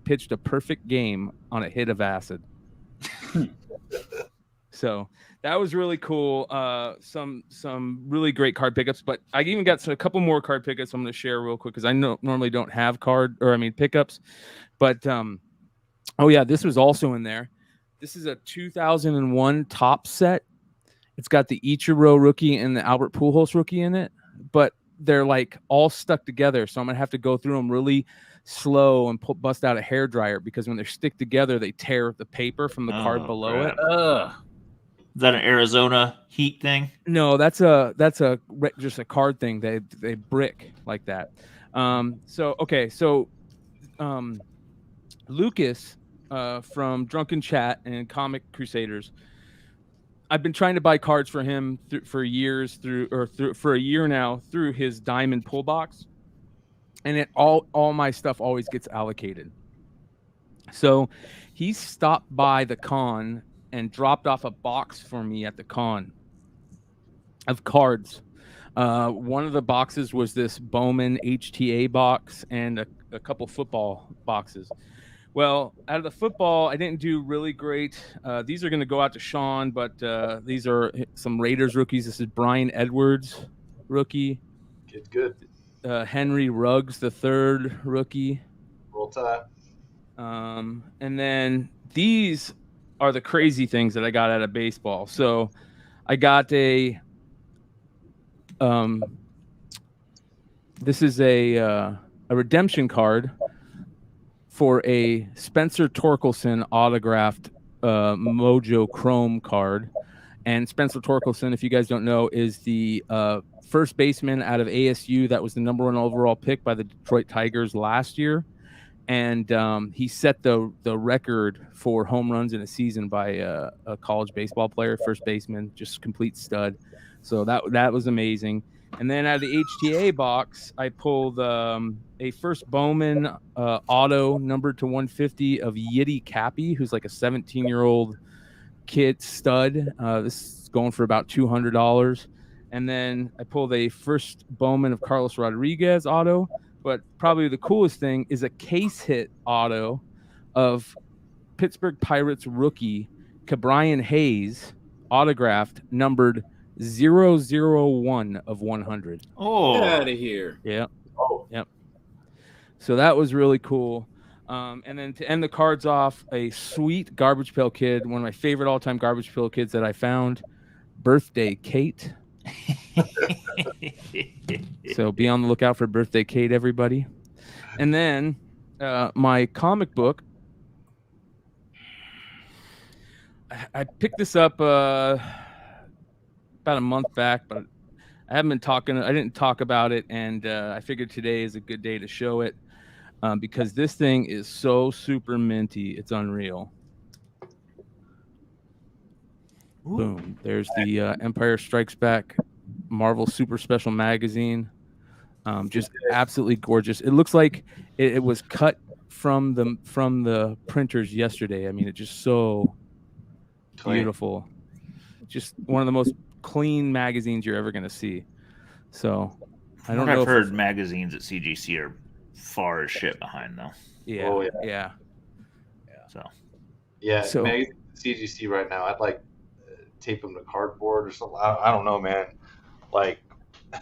S1: pitched a perfect game on a hit of acid. So that was really cool. Some really great card pickups, but I even got a couple more card pickups I'm going to share real quick because I normally don't have pickups. But oh yeah, this was also in there. This is a 2001 top set. It's got the Ichiro rookie and the Albert Pujols rookie in it, but they're like all stuck together. So I'm gonna have to go through them really slow and bust out a hairdryer because when they're stick together, they tear the paper from the card below it.
S3: Is that an Arizona Heat thing?
S1: No, that's just a card thing. They brick like that. So Lucas from Drunken Chat and Comic Crusaders. I've been trying to buy cards for him for years for a year now through his diamond pull box, and all my stuff always gets allocated. So he stopped by the con and dropped off a box for me at the con of cards. One of the boxes was this Bowman HTA box and a couple football boxes. Well, out of the football, I didn't do really great. These are going to go out to Sean, but these are some Raiders rookies. This is Brian Edwards, rookie.
S6: Good.
S1: Henry Ruggs, the third rookie.
S6: Roll Tide.
S1: And then these are the crazy things that I got out of baseball. So I got this is a redemption card for a Spencer Torkelson autographed Mojo Chrome card. And Spencer Torkelson, if you guys don't know, is the first baseman out of ASU that was the #1 overall pick by the Detroit Tigers last year. And he set the record for home runs in a season by a college baseball player, first baseman, just complete stud. So that was amazing. And then out of the HTA box, I pulled a first Bowman auto numbered to 150 of Yiddy Cappy, who's like a 17-year-old kid stud. This is going for about $200. And then I pulled a first Bowman of Carlos Rodriguez auto. But probably the coolest thing is a case hit auto of Pittsburgh Pirates rookie Cabrian Hayes, autographed, numbered 001 of 100.
S3: Oh,
S4: Get out of here.
S1: Yeah.
S6: Oh.
S1: Yep. So that was really cool. And then to end the cards off, a sweet Garbage Pail Kid, one of my favorite all-time Garbage Pail Kids that I found, Birthday Kate. So be on the lookout for Birthday Kate, everybody. And then my comic book, I picked this up about a month back, but I didn't talk about it, and I figured today is a good day to show it because this thing is so super minty, it's unreal. Ooh. Boom. There's the Empire Strikes Back Marvel Super Special Magazine. Just absolutely gorgeous. It looks like it was cut from the printers yesterday. I mean, it's just so beautiful. Just one of the most clean magazines you're ever going to see. So I don't know.
S3: I've heard magazines at CGC are far as shit behind though.
S1: Yeah.
S6: Oh,
S1: Yeah.
S6: So
S1: So-
S6: magazines at CGC right now, I'd like tape them to cardboard or something. I don't know, man. Like,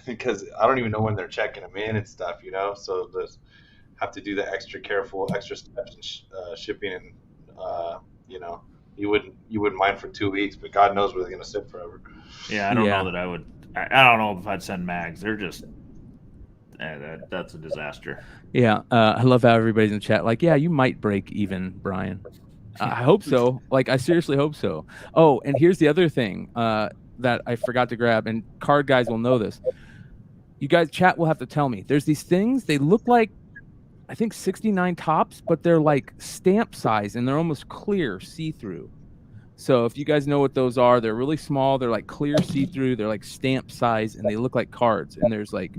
S6: because I don't even know when they're checking them in and stuff, So just have to do the extra steps in shipping, and you wouldn't mind for 2 weeks, but God knows where they're gonna sit forever.
S3: Yeah, I don't know that I would. I don't know if I'd send mags. They're just that's a disaster.
S1: Yeah. I love how everybody's in the chat. Like, yeah, you might break even, Brian. I hope so. Like, I seriously hope so. Oh, and here's the other thing that I forgot to grab, and card guys will know this. You guys, chat will have to tell me. There's these things. They look like, I think, 69 tops, but they're like stamp size, and they're almost clear, see-through. So if you guys know what those are, they're really small. They're like clear, see-through. They're like stamp size, and they look like cards. And there's like,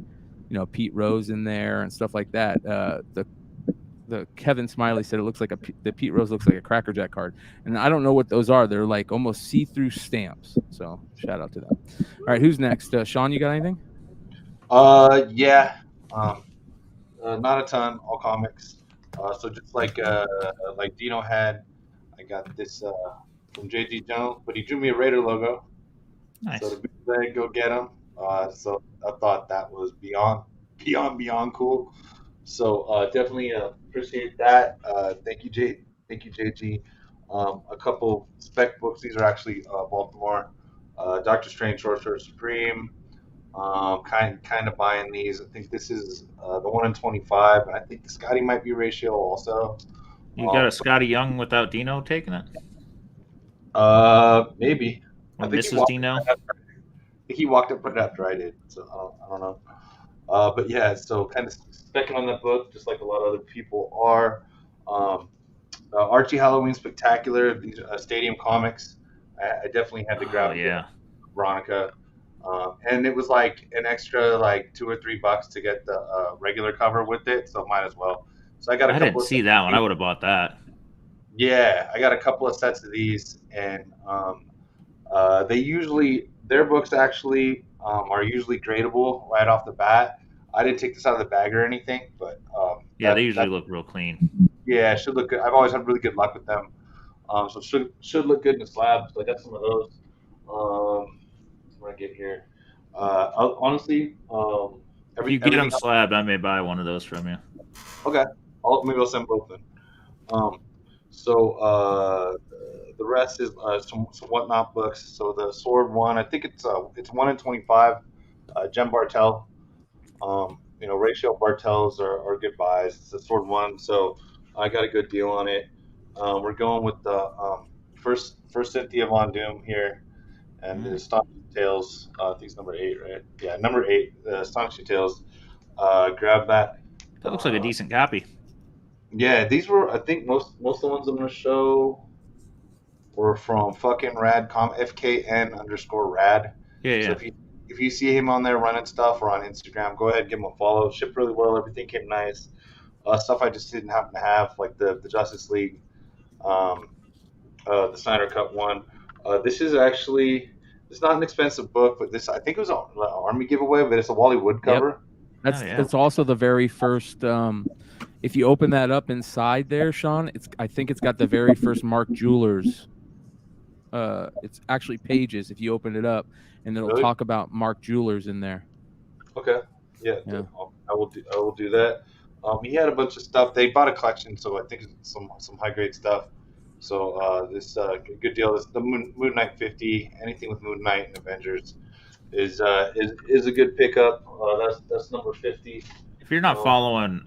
S1: Pete Rose in there and stuff like that. The Kevin Smiley said it looks like the Pete Rose looks like a Cracker Jack card, and I don't know what those are. They're like almost see-through stamps. So shout out to them. All right, who's next? Sean, you got anything?
S6: Yeah. not a ton, all comics. So just like Dino had, I got this from JG Jones, but he drew me a Raider logo.
S3: Nice.
S6: So the big leg, go get him. So I thought that was beyond cool. So definitely appreciate that. Thank you, JG. A couple spec books. These are actually Baltimore. Doctor Strange, Sorcerer Supreme. Kind of buying these. I think this is the 1 in 25, and I think the Scotty might be ratio also.
S3: You got a Scotty Young without Dino taking it?
S6: Maybe.
S3: Or
S6: I think
S3: Mrs. Dino?
S6: he walked up right after I did, so I don't know. But yeah, so kind of specking on that book, just like a lot of other people are. Archie Halloween Spectacular, these Stadium Comics. I definitely had to grab Veronica, and it was like an extra like $2 or $3 to get the regular cover with it, so might as well. So I got a
S3: I
S6: couple.
S3: didn't see that one. I would have bought that.
S6: Yeah, I got a couple of sets of these, and their books actually are usually gradable right off the bat. I didn't take this out of the bag or anything, but
S3: yeah, they usually look real clean.
S6: Yeah, it should look good. I've always had really good luck with them, so should look good in the slab. So I got some of those. What I get here? Honestly,
S3: If you get them slabbed, I may buy one of those from you.
S6: Okay, maybe I'll send both then. The rest is some whatnot books. So the sword one, I think it's 1 in 25. Jem Bartel. Ratio Bartels are good buys. It's a sword one, so I got a good deal on it. We're going with the first Cynthia Von Doom here, and the Astonishing Tales. I think it's number 8, right? Yeah, number 8, the Astonishing Tales. Grab that.
S3: That looks like a decent copy.
S6: Yeah, these were, I think most of the ones I'm gonna show were from fucking FKN_rad.
S3: Yeah.
S6: So if you see him on there running stuff or on Instagram, go ahead, give him a follow. Shipped really well. Everything came nice. Stuff I just didn't happen to have, like the Justice League, the Snyder Cut one. This is actually, it's not an expensive book, but this, I think it was an Army giveaway, but it's a Wally Wood cover.
S1: Yep. That's also the very first. If you open that up inside there, Sean, I think it's got the very first Mark Jewelers. It's actually pages if you open it up, and it'll talk about Mark Jewelers in there.
S6: Okay. Yeah. I will do that. He had a bunch of stuff. They bought a collection, so I think it's some high grade stuff. So this good deal. This the Moon Knight 50. Anything with Moon Knight and Avengers is a good pickup. That's number 50.
S3: If you're not following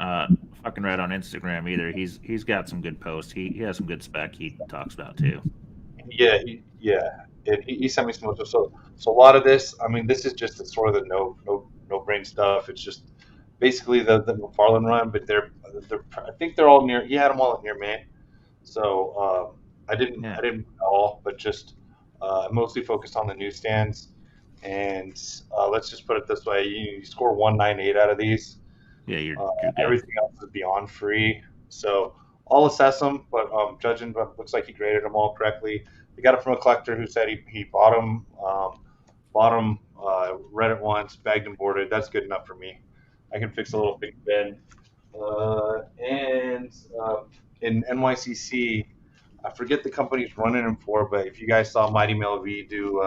S3: fucking Red on Instagram either, he's got some good posts. He has some good spec he talks about too.
S6: Yeah. And he sent me some. So a lot of this, I mean, this is just sort of the no brain stuff. It's just basically the McFarlane run, but they're I think they're all near. He had them all at near May. So I didn't all, but just mostly focused on the newsstands. And let's just put it this way: you score 198 out of these.
S3: Yeah, you're good.
S6: Everything else is beyond free. So I'll assess them, but judging, but looks like he graded them all correctly. We got it from a collector who said he bought them, read it once, bagged and boarded. That's good enough for me. I can fix a little big bend. And in NYCC, I forget the company's running them for, but if you guys saw Mighty Mel V do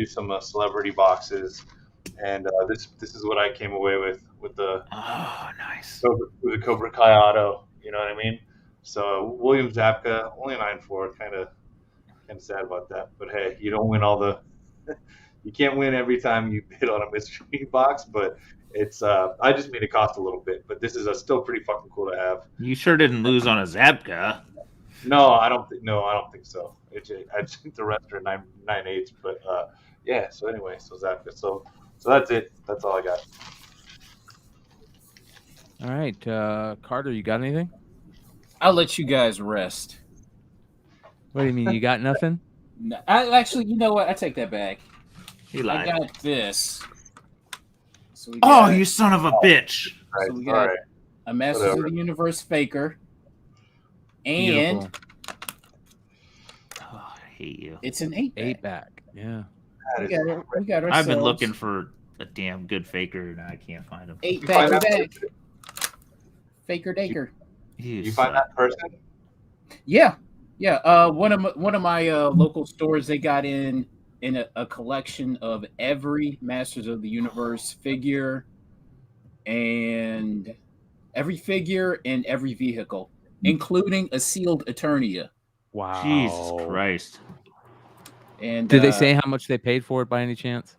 S6: some celebrity boxes, and this is what I came away with the
S3: nice
S6: with the Cobra Kai auto. You know what I mean? So William Zabka, only 9.4, kind of sad about that. But hey, you don't win you can't win every time you hit on a mystery box. But it's I just made it cost a little bit. But this is still pretty fucking cool to have.
S3: You sure didn't lose on a Zabka?
S6: No, I don't think so. I think the rest are 9.8s. But yeah. So anyway, so Zabka. So that's it. That's all I got.
S1: All right, Carter, you got anything?
S4: I'll let you guys rest.
S1: What do you mean? You got nothing?
S4: No, actually, you know what? I take that back.
S3: He lied.
S4: I got this. So
S3: you son of a bitch!
S4: So we got a Masters of the Universe Faker, and
S1: Beautiful.
S3: I hate you.
S4: It's an 8-back.
S1: Yeah.
S4: We got ourselves.
S3: I've been looking for a damn good faker, and I can't find him.
S4: 8-back. Faker Daker.
S6: You find that person?
S4: Yeah. One of my local stores, they got in a collection of every Masters of the Universe figure and every vehicle, including a sealed Eternia.
S1: Wow.
S3: Jesus Christ.
S4: And
S1: Did they say how much they paid for it by any chance?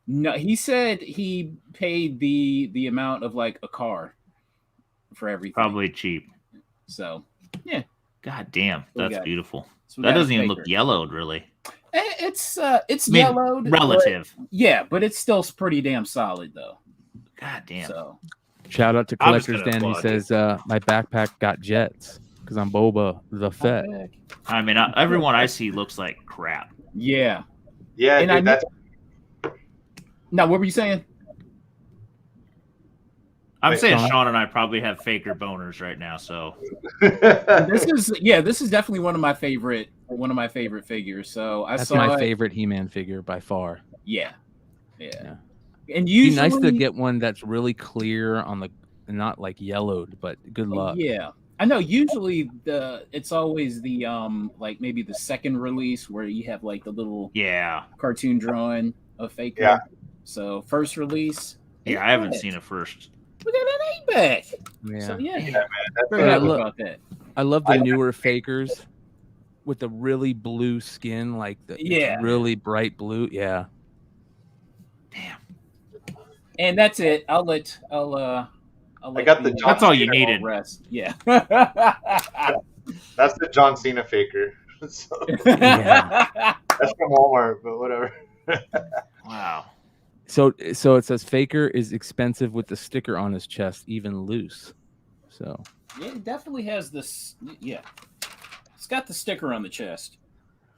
S4: No, he said he paid the amount of like a car for everything.
S3: Probably cheap.
S4: So, yeah.
S3: God damn, that's beautiful.
S4: So
S3: that doesn't even look yellowed, really.
S4: It's yellowed,
S3: relative.
S4: But it's still pretty damn solid though.
S3: God damn.
S4: So,
S1: shout out to Collector's Den. He says my backpack got jets because I'm Boba the Fett.
S3: I mean, everyone I see looks like crap.
S4: Yeah.
S6: Yeah,
S4: and
S6: dude, that's.
S4: Now, what were you saying?
S3: I'm saying Sean and I probably have faker boners right now. So
S4: this is definitely one of my favorite figures. So
S1: that's my favorite He-Man figure by far.
S4: Yeah. And usually,
S1: be nice to get one that's really clear on the, not like yellowed, but good luck.
S4: Yeah, I know. Usually it's always the like maybe the second release where you have like the little cartoon drawing of faker.
S6: Yeah.
S4: So first release.
S3: Yeah, I haven't seen it first.
S4: We got an 8-back.
S1: Yeah.
S4: So yeah,
S6: man.
S4: very happy about that.
S1: I love the newer fakers with the really blue skin, like it's really bright blue. Yeah.
S3: Damn.
S4: And that's it. I'll let
S6: I got the
S3: that's all you needed.
S4: Rest. Yeah.
S6: That's the John Cena faker. So,
S1: Yeah.
S6: that's from Walmart, but whatever.
S3: Wow.
S1: So it says faker is expensive with the sticker on his chest, even loose. So
S4: yeah, it definitely has this. Yeah, it's got the sticker on the chest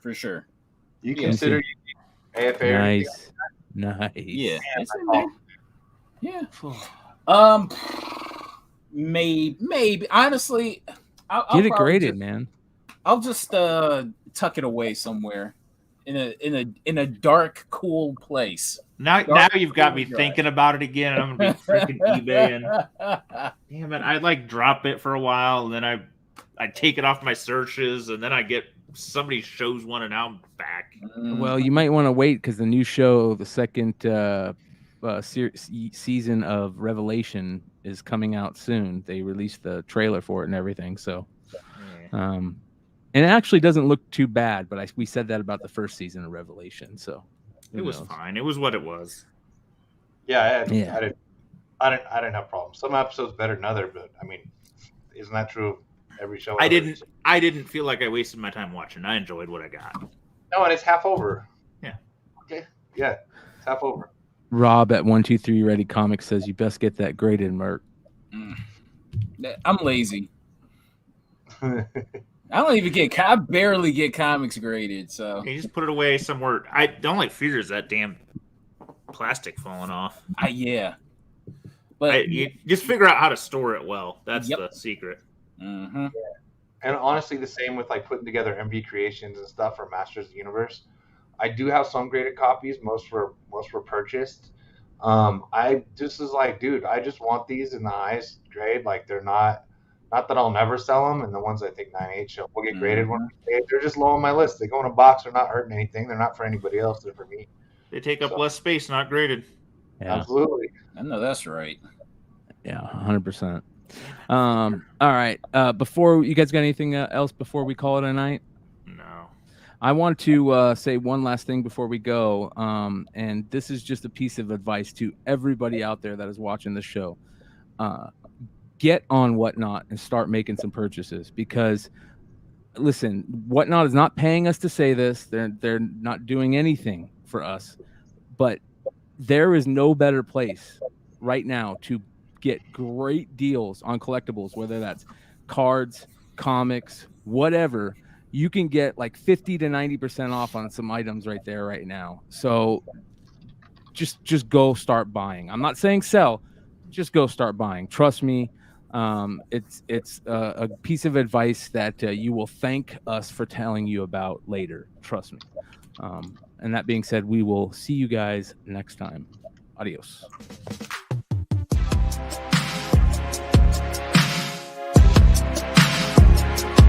S4: for sure.
S6: You consider AFA?
S1: Nice.
S4: Yeah, it's in there. Yeah. Maybe honestly, I'll
S1: get it graded, man.
S4: I'll just tuck it away somewhere in a dark, cool place.
S3: Now you've got me thinking about it again, and I'm gonna be freaking eBaying. Damn it! I like drop it for a while, and then I take it off my searches, and then I get somebody shows one, and now I'm back.
S1: Well, you might want to wait because the new show, the second season of Revelation, is coming out soon. They released the trailer for it and everything, so and it actually doesn't look too bad. But we said that about the first season of Revelation, so.
S3: It was fine. It was what it was.
S6: Yeah, I didn't have problems. Some episodes better than other, but I mean, isn't that true of every show?
S3: I didn't feel like I wasted my time watching. I enjoyed what I got.
S6: No, and it's half over.
S3: Yeah.
S6: Okay. Yeah, it's half over.
S1: Rob at 123 Ready Comics says you best get that graded, Merc.
S4: I'm lazy. I barely get comics graded, so
S3: you just put it away somewhere. I don't like fears that damn plastic falling off.
S4: But
S3: you just figure out how to store it well. That's the secret.
S4: Mm-hmm.
S6: And honestly, the same with like putting together MV creations and stuff for Masters of the Universe. I do have some graded copies. Most were purchased. I just was like, dude, I just want these in the highest grade. Like they're not that I'll never sell them, and the ones I think 9H will get graded when they're just low on my list. They go in a box. They're not hurting anything. They're not for anybody else. They're for me.
S3: They take up less space, not graded.
S1: Yeah.
S6: Absolutely.
S4: I know that's right.
S1: Yeah, 100%. All right. Before you guys got anything else before we call it a night?
S3: No.
S1: I want to say one last thing before we go, and this is just a piece of advice to everybody out there that is watching the show. Get on Whatnot and start making some purchases, because listen, Whatnot is not paying us to say this. They're not doing anything for us, but there is no better place right now to get great deals on collectibles, whether that's cards, comics, whatever. You can get like 50 to 90% off on some items right there right now. So just go start buying. I'm not saying sell, just go start buying. Trust me. It's a piece of advice that you will thank us for telling you about later. Trust me. And that being said, we will see you guys next time. Adios.